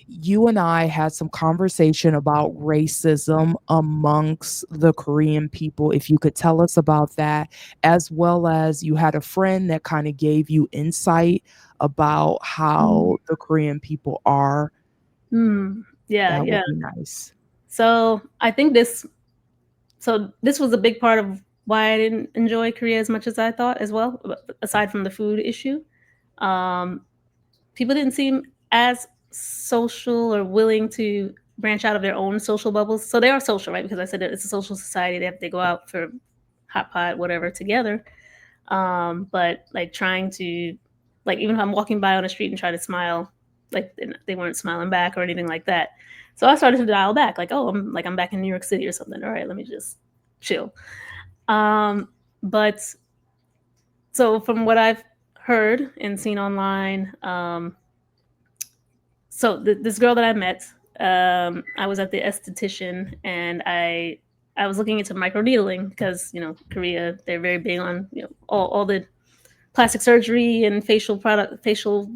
you and I had some conversation about racism amongst the Korean people. If you could tell us about that, as well as you had a friend that kind of gave you insight about Mm. how the Korean people are, Yeah, that yeah. would be nice. So I think this was a big part of why I didn't enjoy Korea as much as I thought as well, aside from the food issue. Um, People didn't seem as social or willing to branch out of their own social bubbles. So they are social, right? Because I said that it's a social society. They go out for hot pot, whatever, together. But like trying to, like, even if I'm walking by on the street and try to smile, like they weren't smiling back or anything like that. So I started to dial back, like, oh, I'm back in New York City or something. All right, let me just chill. But so from what I've heard and seen online, so this girl that I met, I was at the esthetician and I was looking into microneedling because Korea, they're very big on all the plastic surgery and facial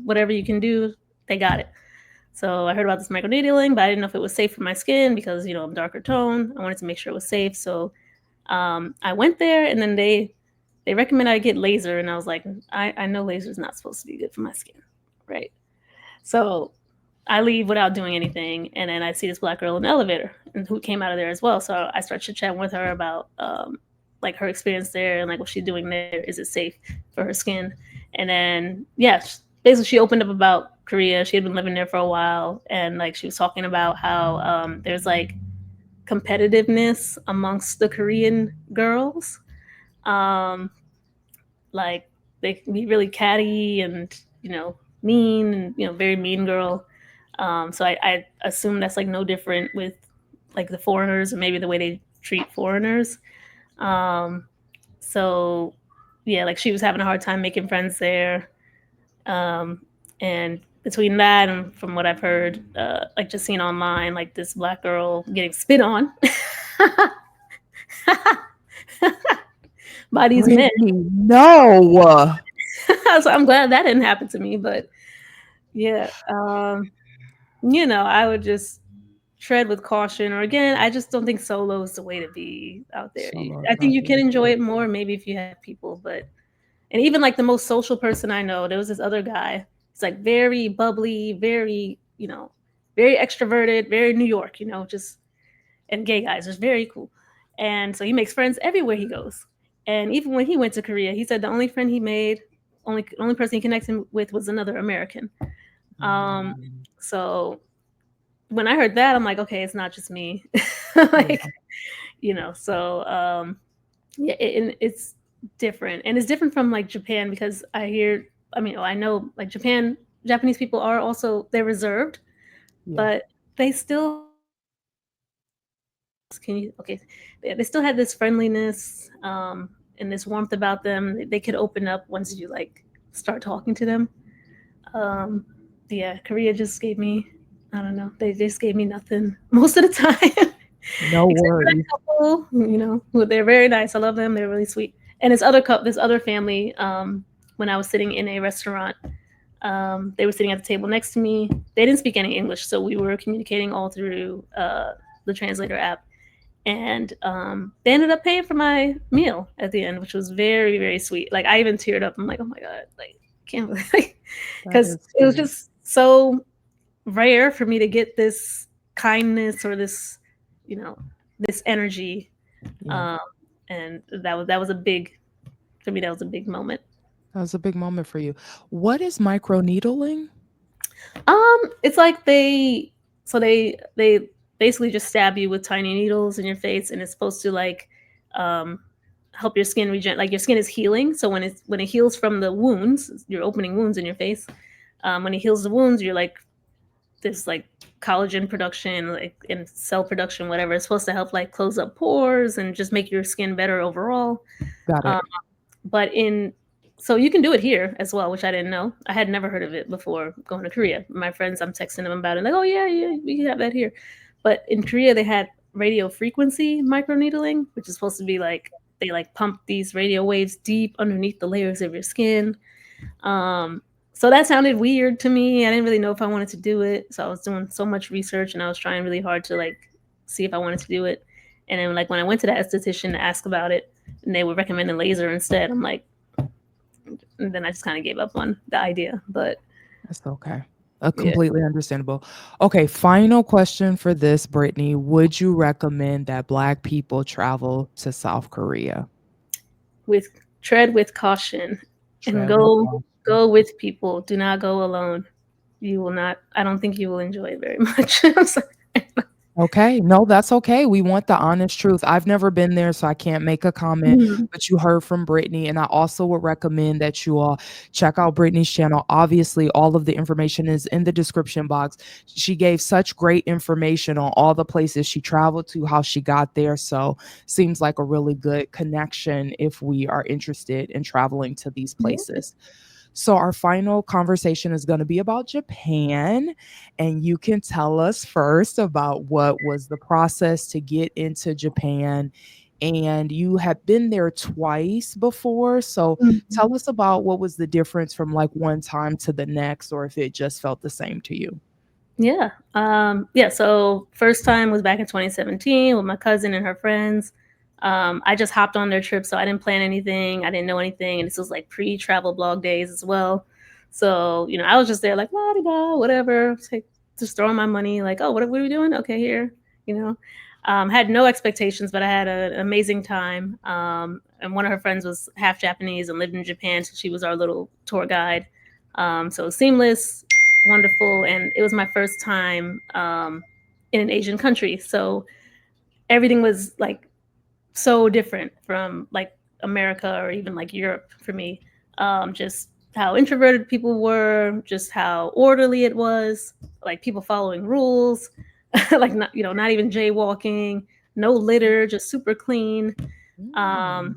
whatever you can do, they got it. So I heard about this microneedling, but I didn't know if it was safe for my skin because I'm darker tone. I wanted to make sure it was safe, so I went there, and then they recommended I get laser, and I was like, I know laser is not supposed to be good for my skin, right? So I leave without doing anything, and then I see this black girl in the elevator, and who came out of there as well. So I start chit chatting with her about like her experience there and like what she's doing there. Is it safe for her skin? And then basically she opened up about Korea. She had been living there for a while, and like she was talking about how there's like competitiveness amongst the Korean girls. Um, like they can be really catty and mean and very mean girl. So I assume that's like no different with like the foreigners and maybe the way they treat foreigners. Um, so yeah, like she was having a hard time making friends there. Um, and between that and from what I've heard, like just seen online, like this black girl getting spit on by these men. Brittany, no. So I'm glad that didn't happen to me. But yeah, I would just tread with caution. Or again, I just don't think solo is the way to be out there. Solo I is think not you the can way to enjoy be. it more maybe if you have people, but and even like the most social person I know, there was this other guy. He's like very bubbly, very, very extroverted, very New York, just and gay guys, just very cool. And so he makes friends everywhere he goes. And even when he went to Korea, he said the only friend he made, only person he connected with was another American. Um, Mm, so when I heard that, I'm like, okay, it's not just me. yeah, like, so yeah, it's different. And it's different from like Japan because I know like Japanese people are also, they're reserved, yeah. but they still can you okay they still had this friendliness and this warmth about them. They could open up once you like start talking to them. um yeah, Korea just gave me, I don't know, they just gave me nothing most of the time. No Except for that worries. couple, who they're very nice. I love them. They're really sweet. And this other family, when I was sitting in a restaurant, they were sitting at the table next to me. They didn't speak any English, so we were communicating all through the translator app. And they ended up paying for my meal at the end, which was very, very sweet. Like I even teared up. I'm like, oh my god, like can't believe, That because is it was sweet. just so rare for me to get this kindness or this, you know, this energy. Yeah. Um, and that was a big, for me. That was a big moment. That was a big moment for you. What is microneedling? It's like they basically just stab you with tiny needles in your face, and it's supposed to like um help your skin regen. Like your skin is healing, so when it heals from the wounds, you're opening wounds in your face. When it heals the wounds, you're like this like collagen production, like in cell production, whatever. It's supposed to help like close up pores and just make your skin better overall. Got Um, it. but in so you can do it here as well, which I didn't know. I had never heard of it before going to Korea. My friends, I'm texting them about it, like, oh yeah, yeah, we have that here. But in Korea, they had radio frequency microneedling, which is supposed to be like they like pump these radio waves deep underneath the layers of your skin. Um, so that sounded weird to me. I didn't really know if I wanted to do it. So I was doing so much research and I was trying really hard to like see if I wanted to do it. And then like when I went to the esthetician to ask about it, and they were recommending laser instead, I'm like, and then I just kind of gave up on the idea. But That's okay. yeah, Completely understandable. Okay, final question for this, Brittany. Would you recommend that Black people travel to South Korea? with tread with caution and Tread with caution. go with people. Do not go alone. You will not. I don't think you will enjoy it very much. I'm sorry. Okay, no, that's okay. We want the honest truth. I've never been there, so I can't make a comment, Mhm. but you heard from Brittany, and I also would recommend that you all check out Brittany's channel. Obviously, all of the information is in the description box. She gave such great information on all the places she traveled to, how she got there. So, seems like a really good connection if we are interested in traveling to these Yeah. places. So, our final conversation is going to be about Japan. And you can tell us first about what was the process to get into Japan. And you have been there twice before. So, Mhm. tell us about what was the difference from like one time to the next, or if it just felt the same to you. Yeah. Yeah. So first time was back in 2017 with my cousin and her friends. I just hopped on their trip, so I didn't plan anything. I didn't know anything, and this was like pre-travel blog days as well. So I was just there like la di da, whatever, just throwing my money. Like, oh, what are we doing? Okay, here. You know, had no expectations, but I had an amazing time. And one of her friends was half Japanese and lived in Japan, so she was our little tour guide. So it was seamless, wonderful, and it was my first time in an Asian country. So everything was like so different from like America or even like Europe for me. Just how introverted people were, just how orderly it was, like people following rules, like not even jaywalking, no litter, just super clean. Um, Mm.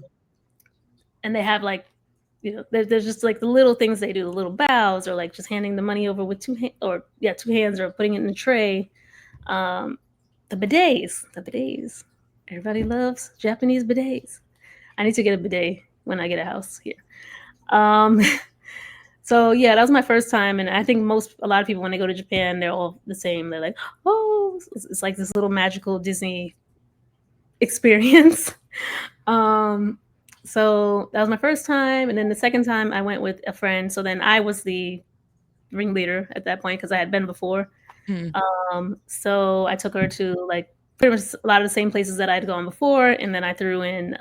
and they have like there's just like the little things they do, the little bows, or like just handing the money over with two hands, or putting it in a tray. um the bidets, everybody loves Japanese bidets. I need to get a bidet when I get a house here. um so yeah, that was my first time, and I think a lot of people when they go to Japan, they're all the same. They're like, oh, it's like this little magical Disney experience. Um, so that was my first time, and then the second time I went with a friend. So then I was the ringleader at that point because I had been before. Mm. So I took her to like pretty much a lot of the same places that I'd gone before, and then I threw in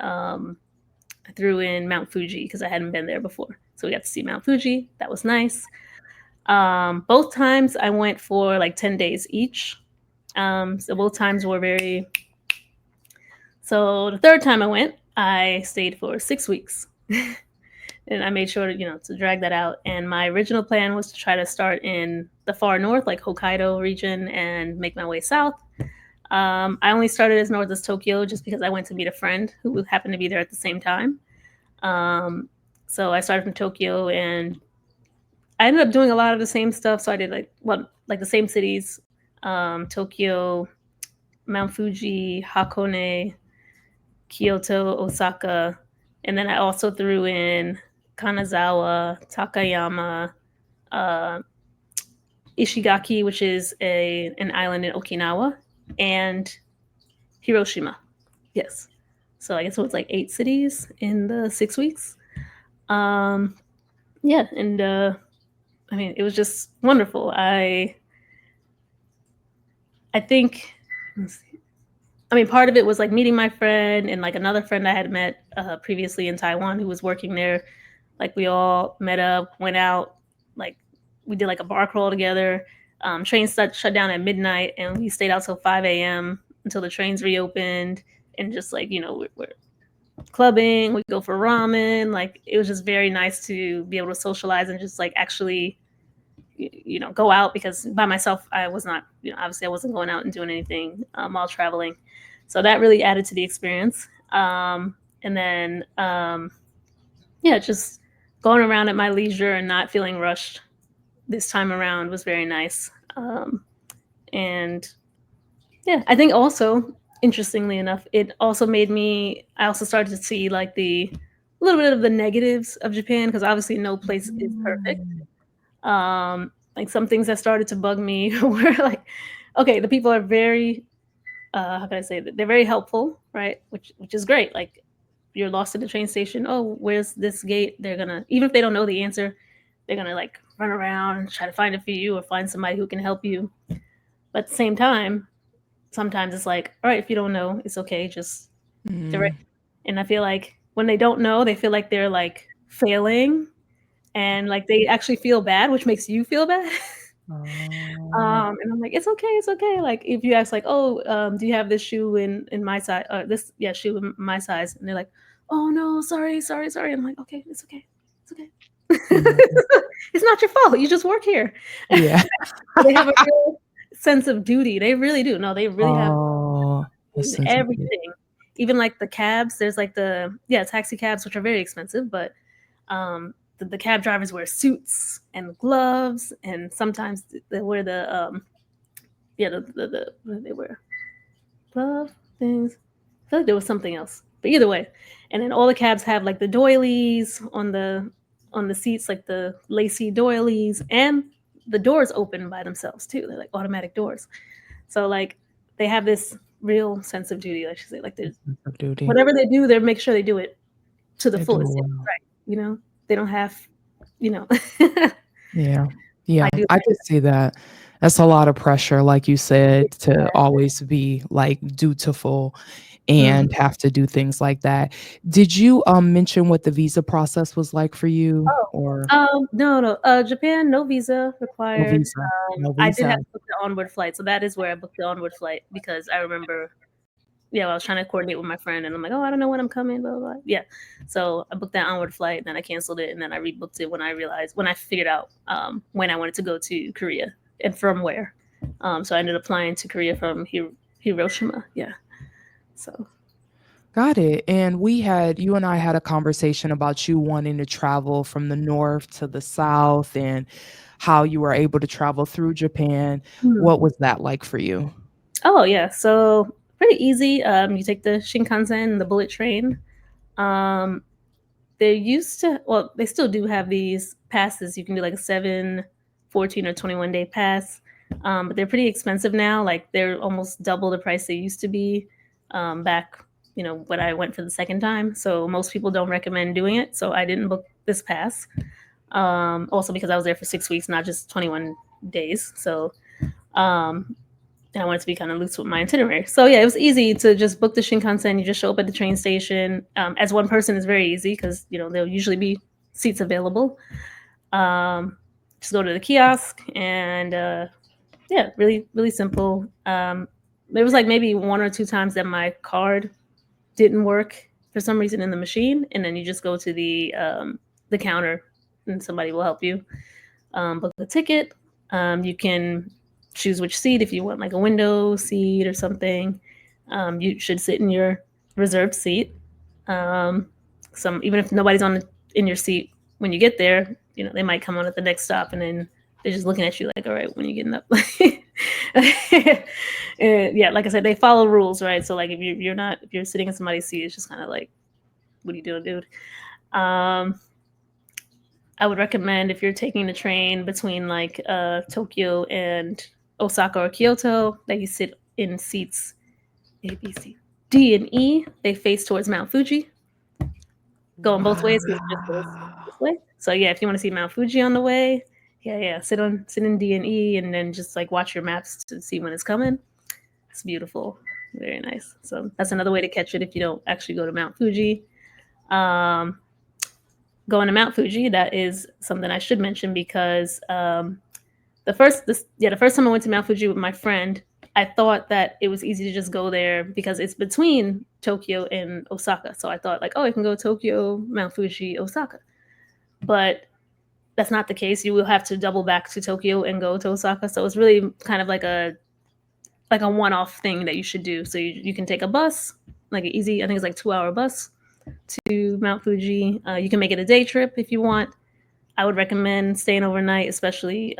Mount Fuji because I hadn't been there before. So we got to see Mount Fuji. That was nice. Both times I went for like 10 days each. So both times were very. So the third time I went, I stayed for 6 weeks. And I made sure to drag that out. And my original plan was to try to start in the far north, like Hokkaido region, and make my way south. I only started as north as Tokyo just because I went to meet a friend who happened to be there at the same time. Um, so I started from Tokyo, and I ended up doing a lot of the same stuff. So I did like the same cities: Tokyo, Mount Fuji, Hakone, Kyoto, Osaka, and then I also threw in Kanazawa, Takayama, uh, Ishigaki, which is an island in Okinawa, and Hiroshima. Yes. So I guess it was like 8 cities in the 6 weeks. Um, yeah, and I mean, it was just wonderful. I think, I mean, part of it was like meeting my friend and like another friend I had met previously in Taiwan who was working there. Like we all met up, went out, like we did like a bar crawl together. Trains shut down at midnight, and we stayed out till 5 a.m. until the trains reopened. And just like we're clubbing, we go for ramen. Like it was just very nice to be able to socialize and just like actually go out, because by myself I was not, obviously I wasn't going out and doing anything while traveling. So that really added to the experience. And then yeah, just going around at my leisure and not feeling rushed this time around was very nice. And yeah, I think also, interestingly enough, it also made me. I also started to see like the a little bit of the negatives of Japan, because obviously no place is perfect. Mm. Like some things that started to bug me were like, okay, the people are very, how can I say that? They're very helpful, right? Which is great. Like you're lost at the train station. Oh, where's this gate? They're gonna, even if they don't know the answer, they're gonna like run around and try to find it for you or find somebody who can help you. But at the same time, sometimes it's like, all right, if you don't know, it's okay, just direct. Mm. And I feel like when they don't know, they feel like they're like failing, and like they actually feel bad, which makes you feel bad. Oh, And I'm like, it's okay, it's okay. Like if you ask like, oh, do you have this shoe in my size, this yeah shoe in my size, and they're like, oh no, sorry, sorry, sorry. I'm like, okay, it's okay, it's okay. mhm. It's not your fault. You just work here. Yeah. So they have a real sense of duty. They really do. No, they really have Oh, a in sense of it. everything. Even like the cabs, there's like the taxi cabs, which are very expensive, but the cab drivers wear suits and gloves, and sometimes they wear the what do they wear? Glove things. I feel like there was something else, but either way. And then all the cabs have like the doilies on the seats, like the lacy doilies, and the doors open by themselves too. They're like automatic doors. So like they have this real sense of duty. I should say, like A there's sense of duty. whatever they do, they make sure they do it to the They do it fullest. well. Right. They don't have, you know, Yeah. I Yeah, do I like could see that. That's a lot of pressure, like you said, to that. always be, like, dutiful Mhm. and have to do things like that. Did you, mention what the visa process was like for you Oh, or no, no, Japan, no visa no required. visa? No I did visa? have to book the onward flight, so that is where I booked the onward flight because I remember, I was trying to coordinate with my friend, and I'm like, "Oh, I don't know when I'm coming, blah, blah, blah." Yeah. So I booked that onward flight, and then I canceled it, and then I rebooked it when I figured out, when I wanted to go to Korea and from where. So I ended up flying to Korea from Hiroshima. Yeah. So Got it, and you and I had a conversation about you wanting to travel from the north to the south and how you were able to travel through Japan. Mhm. What was that like for you? Oh, yeah, so pretty easy. You take the Shinkansen, the bullet train. Um, they used to well, they still do have these passes. You can do like a 7, 14, or 21-day pass, but they're pretty expensive now. Like they're almost double the price they used to be, back, when I went for the second time. So most people don't recommend doing it. So I didn't book this pass. Also because I was there for 6 weeks, not just 21 days. So um, and I wanted to be kind of loose with my itinerary. So yeah, it was easy to just book the Shinkansen. You just show up at the train station. As one person is very easy because there'll usually be seats available. Um, just go to the kiosk and yeah, really really simple. There was like maybe one or two times that my card didn't work for some reason in the machine, and then you just go to the counter and somebody will help you book the ticket. You can choose which seat if you want like a window seat or something. You should sit in your reserved seat. Um, even if nobody's in your seat when you get there, they might come on at the next stop, and then they're just looking at you like, all right, when are you getting up? And, yeah, like I said, they follow rules, right? So like if you're sitting in somebody's seat, it's just kind of like, what are you doing, dude? Um, I would recommend if you're taking the train between like Tokyo and Osaka or Kyoto that you sit in seats A, B, C, D, and E. They face towards Mount Fuji, going both ways because it just goes Wow. this way. So yeah, if you want to see Mount Fuji on the way, yeah, sit in D and E, and then just like watch your maps to see when it's coming. It's beautiful, very nice. So that's another way to catch it if you don't actually go to Mount Fuji. Um, Going to Mount Fuji, that is something I should mention because the first time I went to Mount Fuji with my friend, I thought that it was easy to just go there because it's between Tokyo and Osaka. So I thought like, oh, I can go Tokyo, Mount Fuji, Osaka. But that's not the case. You will have to double back to Tokyo and go to Osaka. So it's really kind of like a one-off thing that you should do. So you can take a bus, like an easy, I think it's like 2-hour bus to Mount Fuji. You can make it a day trip if you want. I would recommend staying overnight, especially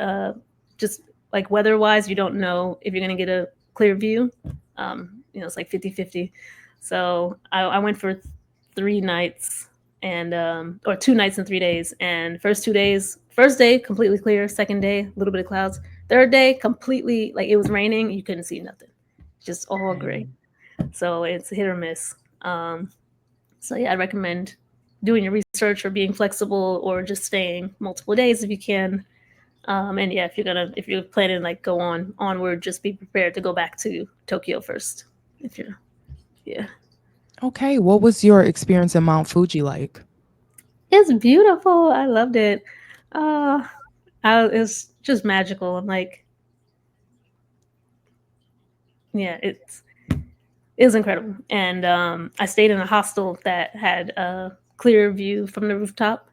just like weather wise. You don't know if you're going to get a clear view. It's like 50-50. So I went for 3 nights and or 2 nights and 3 days. And first day completely clear. Second day, a little bit of clouds. Third day, completely like it was raining. You couldn't see nothing, just all gray. Dang. So it's hit or miss. So yeah, I recommend doing your research or being flexible or just staying multiple days if you can. And yeah, if you're planning like go onward, just be prepared to go back to Tokyo first. If you're Yeah, Okay, what was your experience in Mount Fuji like? it's beautiful. I loved it. Uh, it's just magical. I'm like, yeah, it was incredible. And I stayed in a hostel that had a clear view from the rooftop.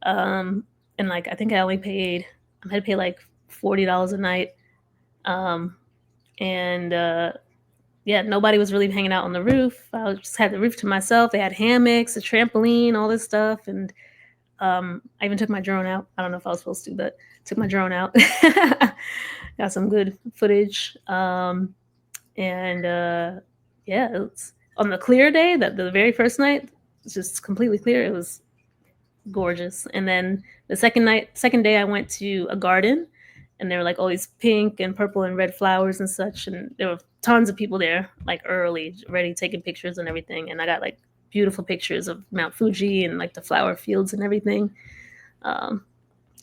Um, and like I think I had to pay like $40 a night. Um, and yeah, nobody was really hanging out on the roof. Just had the roof to myself. They had hammocks, a trampoline, all this stuff, and I even took my drone out. I don't know if I was supposed to, but took my drone out. Got some good footage. And yeah, it's on the clear day, that the very first night, it's just completely clear. It was gorgeous. And then the second day, I went to a garden, and there were like all these pink and purple and red flowers and such, and there were tons of people there, like early, ready taking pictures and everything. And I got like beautiful pictures of Mount Fuji and like the flower fields and everything. Um,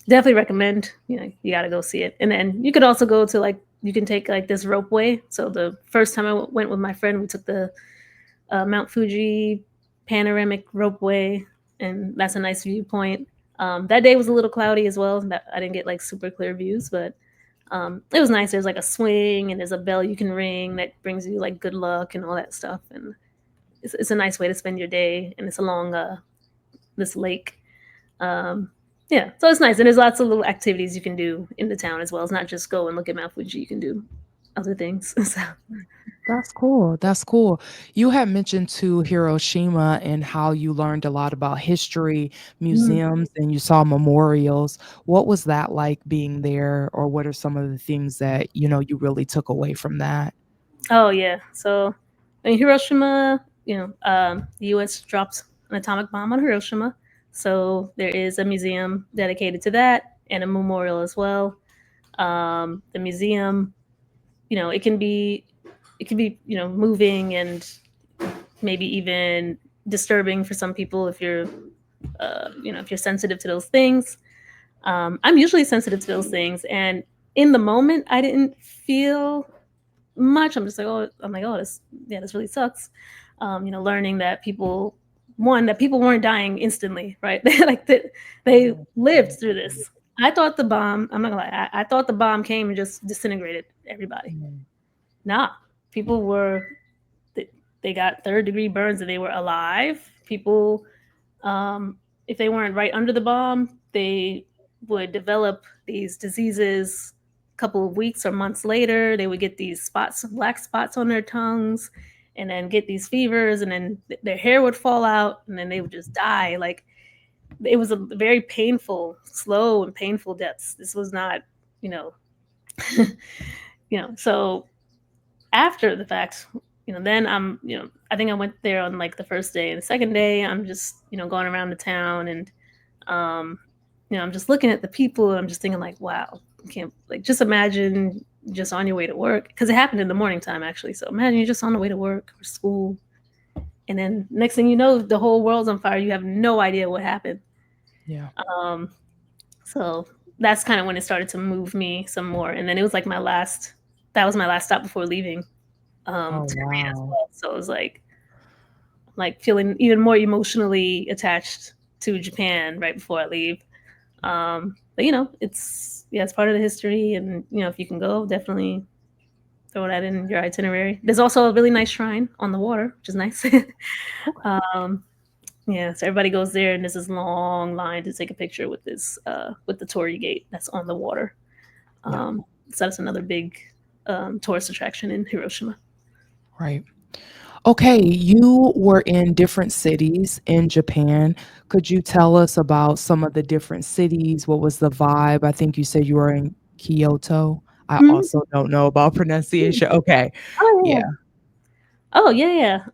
Definitely recommend. You got to go see it. And then you could also go to like you can take like this ropeway. So the first time I went with my friend, we took the Mount Fuji panoramic ropeway, and that's a nice viewpoint. That day was a little cloudy as well. That I didn't get like super clear views, but it was nice. There's like a swing, and there's a bell you can ring that brings you like good luck and all that stuff. And it's a nice way to spend your day. And it's along this lake. Um, yeah, so it's nice, and there's lots of little activities you can do in the town as well. It's not just go and look at Mount Fuji. You can do other things. So, That's cool. That's cool. You had mentioned to Hiroshima and how you learned a lot about history, mm. museums, and you saw memorials. What was that like being there, or what are some of the things that, you really took away from that? Oh yeah. So in Hiroshima, the U.S. dropped an atomic bomb on Hiroshima. So there is a museum dedicated to that and a memorial as well. The museum, it can be moving and maybe even disturbing for some people if you're if you're sensitive to those things. I'm usually sensitive to those things, and in the moment, I didn't feel much. I'm like, oh, this really sucks. Learning that people weren't dying instantly, right? They Mm, lived mm, through this. I thought the bomb. I'm not gonna lie. I thought the bomb came and just disintegrated everybody. mm, Nah, people were they, they got third-degree burns and they were alive. People, um, if they weren't right under the bomb, they would develop these diseases a couple of weeks or months later. They would get these spots, black spots on their tongues, and then get these fevers, and then their hair would fall out, and then they would just die. Like it was a very painful, slow and painful deaths. This was not, you know, So after the fact, then I think I went there on like the first day, and the second day I'm just going around the town, and um, I'm just looking at the people, and I'm just thinking like, wow, I can't like just imagine just on your way to work, because it happened in the morning time actually. So imagine you're just on the way to work or school, and then next thing you know, the whole world's on fire. You have no idea what happened. yeah. Um, so that's kind of when it started to move me some more, and then it was like my last. That was my last stop before leaving Oh, to Korea as wow. well. So it was like feeling even more emotionally attached to Japan right before I leave. But it's part of the history, and if you can go, definitely throw that in your itinerary. There's also a really nice shrine on the water, which is nice. Okay. um, yeah, so everybody goes there, and there's this long line to take a picture with this with the torii gate that's on the water. Yeah, Um, so that's another big tourist attraction in Hiroshima. right. Okay, you were in different cities in Japan. Could you tell us about some of the different cities? What was the vibe? I think you said you were in Kyoto. I Mhm. also don't know about pronunciation. Okay. Oh Yeah. yeah. Oh yeah, yeah.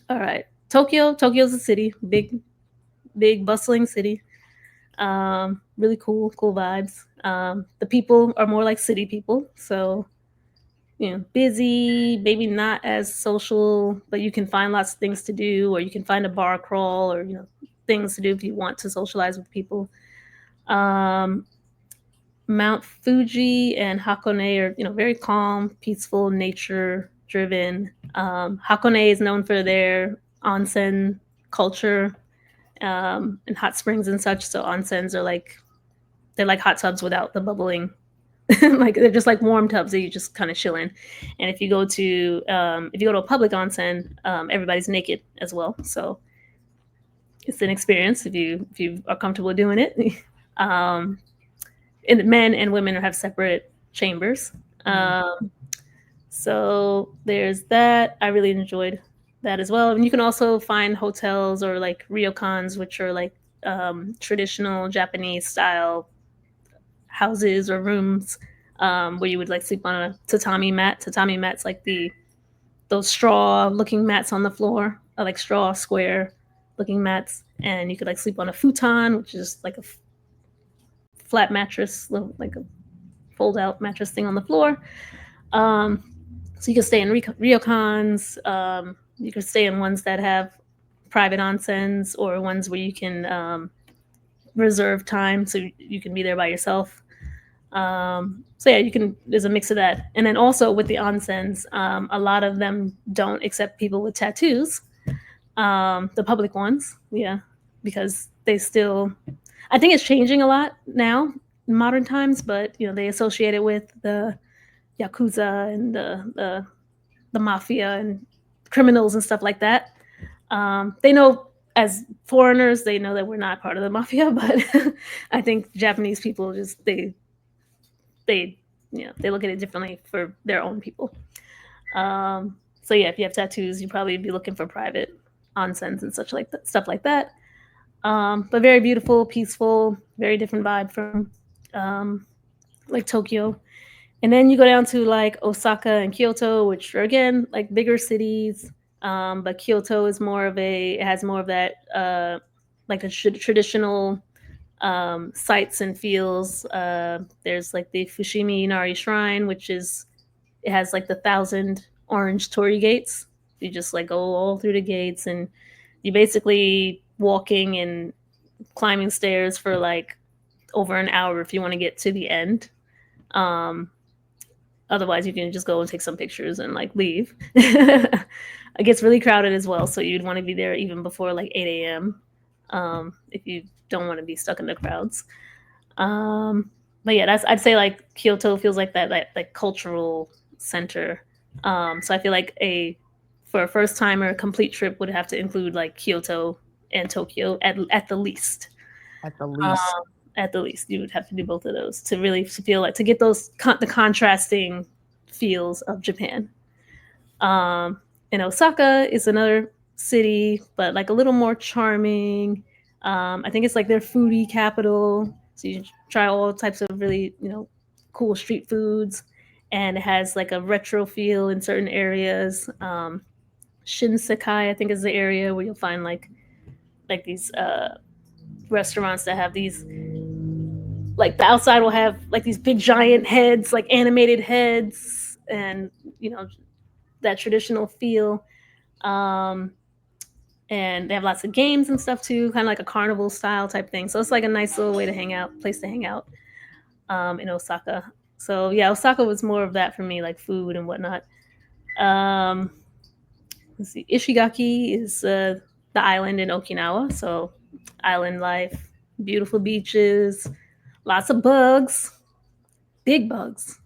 All right. Tokyo's a city, big bustling city. Really cool vibes. The people are more like city people, so busy, maybe not as social, but you can find lots of things to do, or you can find a bar crawl, or things to do if you want to socialize with people. Um, Mount Fuji and Hakone are very calm, peaceful, nature driven. Hakone is known for their onsen culture and hot springs and such. So onsens are like they're like hot tubs without the bubbling. Like they're just like warm tubs that you just kind of chill in. And if you go to a public onsen, everybody's naked as well. So it's an experience if you are comfortable doing it. um, and men and women have separate chambers. Mm. So there's that. I really enjoyed that as well. And you can also find hotels or like ryokans, which are like traditional Japanese style houses or rooms, where you would like sleep on a tatami mat. Tatami mats like those straw looking mats on the floor, or like straw square looking mats, and you could like sleep on a futon, which is like a flat mattress, like a fold out mattress thing on the floor. Um, so you can stay in ryokans. You can stay in ones that have private onsens, or ones where you can reserve time so you can be there by yourself. So yeah, you can. There's a mix of that, and then also with the onsens, a lot of them don't accept people with tattoos. The public ones, yeah, because they still. I think it's changing a lot now in modern times, but they associate it with the yakuza and the mafia and criminals and stuff like that. They know, as foreigners, they know that we're not part of the mafia, but I think Japanese people just they they look at it differently for their own people. So yeah, if you have tattoos, you probably be looking for private onsens and such like that, stuff like that. But very beautiful, peaceful, very different vibe from um, like Tokyo. And then you go down to like Osaka and Kyoto, which are again like bigger cities. But Kyoto is it has more of that like the traditional sights and feels. There's like the Fushimi Inari Shrine, it has like the 1,000 orange torii gates. You just like go all through the gates, and you basically walking and climbing stairs for like over an hour if you want to get to the end. Um, Otherwise, you can just go and take some pictures and like leave. It gets really crowded as well, so you'd want to be there even before like 8 a.m. If you don't want to be stuck in the crowds. But yeah, I'd say like Kyoto feels like that like cultural center. So I feel like a for a first timer, a complete trip would have to include like Kyoto and Tokyo at the least. At the Um, least. at the least, you would have to do both of those to really feel like to get the contrasting feels of Japan. Um, and Osaka is another city, but like a little more charming. I think it's like their foodie capital, so you try all types of really cool street foods, and it has like a retro feel in certain areas. Shinsekai, I think, is the area where you'll find like these restaurants that have these like the outside will have like these big giant heads, like animated heads, and that traditional feel. Um, and they have lots of games and stuff too, kind of like a carnival style type thing. So it's like a nice little way to hang out, place to hang out in Osaka. So yeah, Osaka was more of that for me, like food and whatnot. Um, let's see, Ishigaki is the island in Okinawa, so island life, beautiful beaches, lots of bugs, big bugs.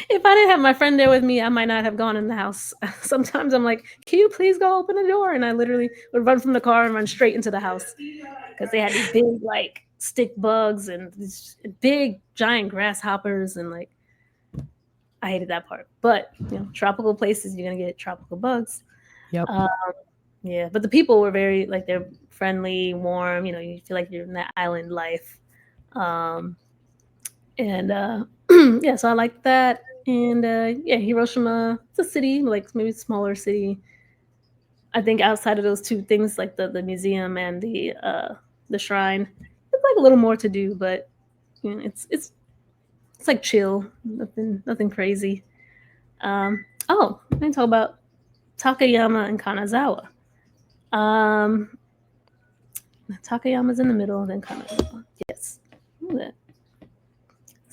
If I didn't have my friend there with me, I might not have gone in the house. Sometimes I'm like, "Can you please go open the door?" And I literally would run from the car and run straight into the house because they had these big like stick bugs and these big giant grasshoppers, and like I hated that part. But tropical places, you're gonna get tropical bugs. Yep. Uh, yeah, but the people were very like they're friendly, warm. You feel like you're in that island life. Um, and yeah, so I like that. And yeah, Hiroshima, it's a city, like maybe a smaller city. I think outside of those two things, like the museum and the shrine, it's like a little more to do, but it's like chill, nothing crazy. Oh, I didn't talk about Takayama and Kanazawa. Um, Takayama's in the middle, then Kanazawa. Yes,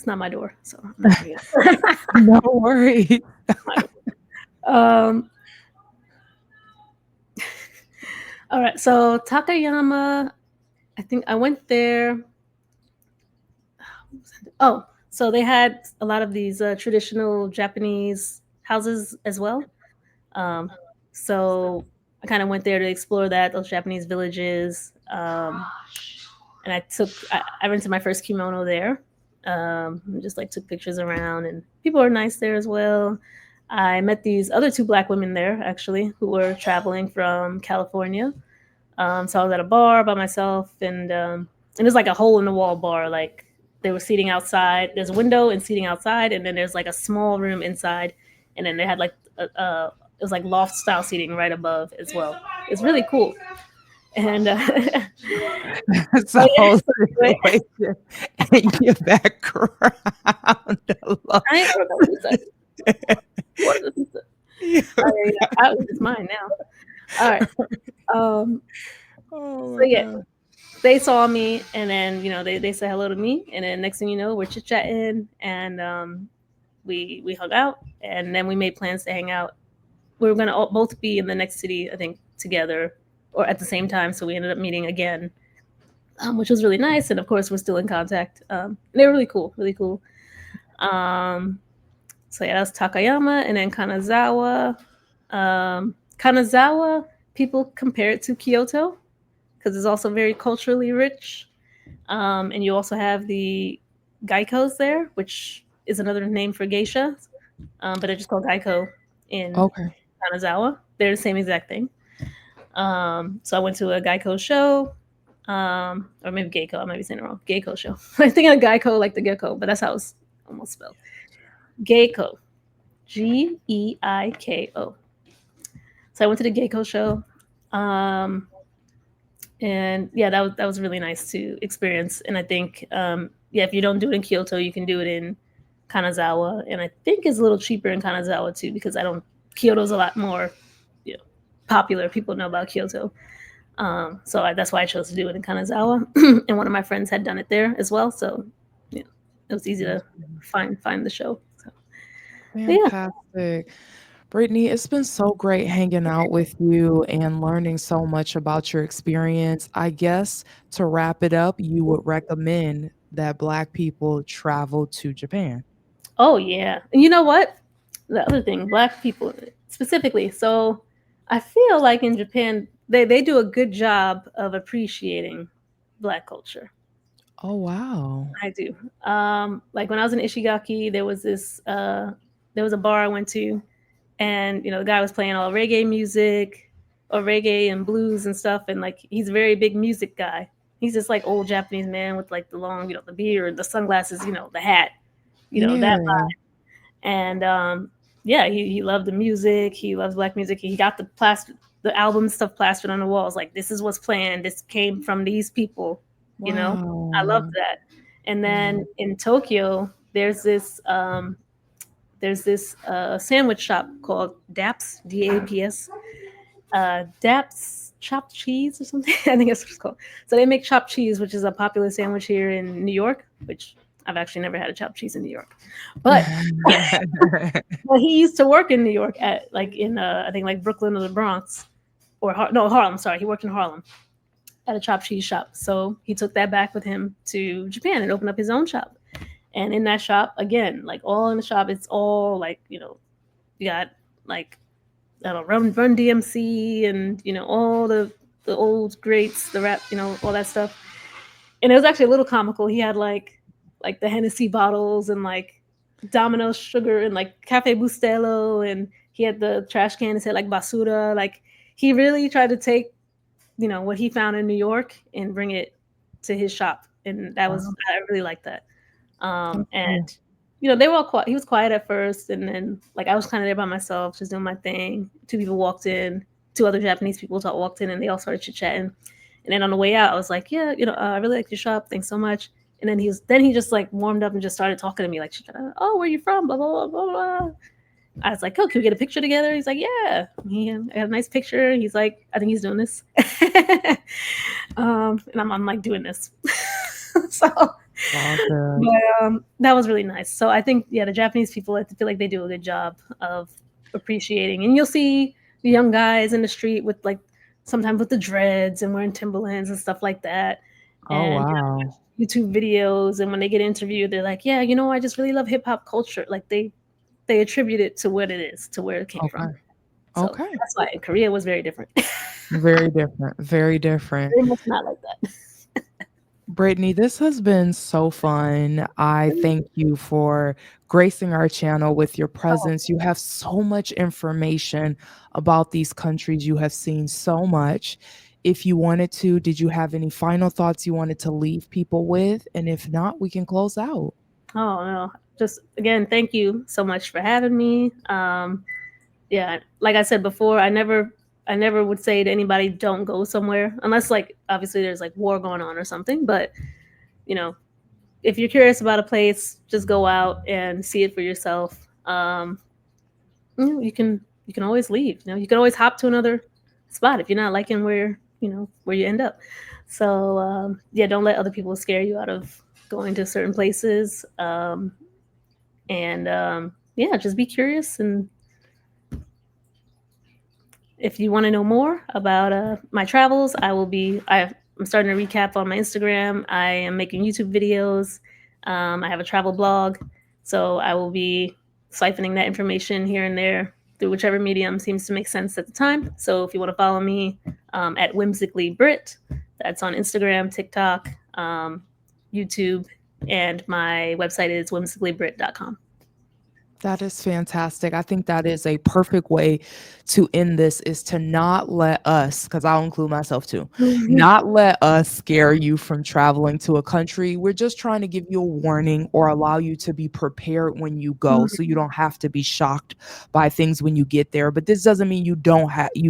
it's not my door, so I'm not gonna. No worries. um, all right, so Takayama, I think I went there Oh, so they had a lot of these traditional Japanese houses as well. Um, so I kind of went there to explore that, those Japanese villages. And I rented my first kimono there. And just like took pictures around, and people are nice there as well. I met these other two black women there actually who were traveling from California. So I was at a bar by myself, and there's like a hole in the wall bar. Like they were seating outside. There's a window and seating outside, and then there's like a small room inside, and then they had like it was like loft style seating right above as well. It's really cool. And It's oh a yeah, whole so anyway, situation in your background. I love I ain't ordered no pizza. You ordered the pizza. you. Oh yeah, yeah. It's mine now. All right. Um. Oh So my yeah, god. they saw me, and then they said hello to me, and then next thing you know, we're chit chatting, and we hung out, and then we made plans to hang out. We were gonna both be in the next city, I think, together or at the same time. So we ended up meeting again, which was really nice. And of course, we're still in contact. They were really cool, really cool. Um, so yeah, that's Takayama, and then Kanazawa. Kanazawa, people compare it to Kyoto because it's also very culturally rich. And you also have the Geikos there, which is another name for geisha, but they're just called Geiko in Okay. Kanazawa. They're the same exact thing. So I went to a Geico show, or maybe Geico. I might be saying it wrong. Geico show. I think of Geico like the gecko, but that's how it's almost spelled. Geico, Geiko. So I went to the Geico show, um, and yeah, that was really nice to experience. And I think yeah, if you don't do it in Kyoto, you can do it in Kanazawa, and I think it's a little cheaper in Kanazawa too because I don't Kyoto's a lot more, you know, popular. People know about Kyoto. That's why I chose to do it in Kanazawa, and one of my friends had done it there as well. So, yeah, it was easy to find the show. So, but yeah. Fantastic. Brittany, it's been so great hanging out with you and learning so much about your experience. I guess to wrap it up, you would recommend that Black people travel to Japan. Oh yeah. And you know what? The other thing, black people specifically. So, I feel like in Japan they do a good job of appreciating black culture. Oh, wow. I do. Like when I was in Ishigaki, there was a bar I went to, and the guy was playing all reggae music or reggae and blues and stuff, and like he's a very big music guy. He's just like old Japanese man with like the long, the beard, the sunglasses, the hat, that Yeah. vibe. And yeah, he loved the music. He loves black music. He got the album stuff plastered on the walls. Like this is what's playing. This came from these people. I loved Wow. that. And Yeah. then in Tokyo, there's this sandwich shop called Daps, DAPS, Daps chopped cheese or something. I think that's what it's called. So they make chopped cheese, which is a popular sandwich here in New York, which I've actually never had a chopped cheese in New York. But well, he used to work in New York at like in I think like Brooklyn or the Bronx or no Harlem. Sorry, he worked in Harlem at a chopped cheese shop. So he took that back with him to Japan and opened up his own shop. And in that shop, again, like all in the shop, it's all like you got like I don't know, Run DMC and all the old greats, the rap, all that stuff. And it was actually a little comical. He had like the Hennessy bottles and like Domino's sugar and like Cafe Bustelo, and he had the trash can that said like basura. Like he really tried to take what he found in New York and bring it to his shop, and Wow. I really liked that. That's And cool. they were all quiet. He was quiet at first, and then like I was kind of there by myself, just doing my thing. Two people walked in, two other Japanese people walked in, and they all started chit chatting. And then on the way out, I was like, "Yeah, I really like your shop. Thanks so much." And then he just like warmed up and just started talking to me like, "Oh, where you from?" Blah blah blah blah blah. I was like, "Oh, can we get a picture together?" He's like, "Yeah." I got a nice picture. He's like, "I think he's doing this," and I'm like doing this. So, All good. but that was really nice. So I think yeah, the Japanese people I feel like they do a good job of appreciating, and you'll see the young guys in the street with like sometimes with the dreads and wearing Timberlands and stuff like that. Oh, And wow. YouTube videos, and when they get interviewed, they're like, "Yeah, I just really love hip hop culture." Like they attribute it to what it is, to where it came from. Okay. So Okay. that's why in Korea was very different. Very different. Very different. Very much not like that. Brittany, this has been so fun. I thank you for gracing our channel with your Oh, presence. You have so much information about these countries. You have seen so much. If you wanted to, did you have any final thoughts you wanted to leave people with? And if not, we can close out. oh no. Just again, thank you so much for having me. Yeah, like I said before, I never would say to anybody don't go somewhere unless like obviously there's like war going on or something, but you know, if you're curious about a place, just go out and see it for yourself. You can always leave. You can always hop to another spot if you're not liking where you end up. So yeah, don't let other people scare you out of going to certain places. And yeah, just be curious. And if you want to know more about my travels, I'm starting to recap on my Instagram. I am making YouTube videos. I have a travel blog, so I will be siphoning that information here and there through whichever medium seems to make sense at the time. So if you want to follow me at Whimsically Britt, that's on Instagram, TikTok, YouTube, and my website is whimsicallybritt.com. That is fantastic. I think that is a perfect way to end this is to not let us, because I'll include myself too, not let us scare you from traveling to a country. We're just trying to give you a warning or allow you to be prepared when you go so you don't have to be shocked by things when you get there. But this doesn't mean you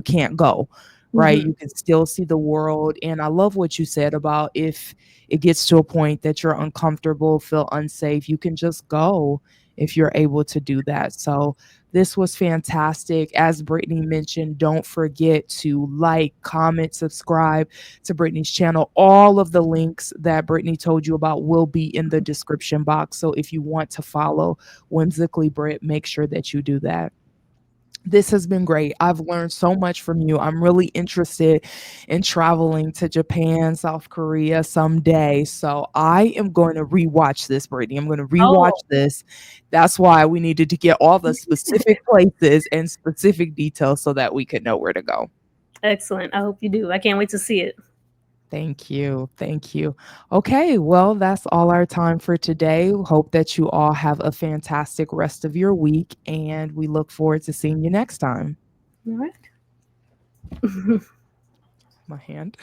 can't go, right? Mhm. You can still see the world. And I love what you said about if it gets to a point that you're uncomfortable, feel unsafe, you can just go if you're able to do that. So this was fantastic. As Brittany mentioned, don't forget to like, comment, subscribe to Brittany's channel. All of the links that Brittany told you about will be in the description box. So if you want to follow Whimsically Britt, make sure that you do that. This has been great. I've learned so much from you. I'm really interested in traveling to Japan, South Korea someday. So I am going to rewatch this, Brittany. I'm going to rewatch Oh, this. That's why we needed to get all the specific places and specific details so that we could know where to go. excellent. I hope you do. I can't wait to see it. Thank you. Thank you. Okay, well, that's all our time for today. Hope that you all have a fantastic rest of your week, and we look forward to seeing you next time. All right. My hand.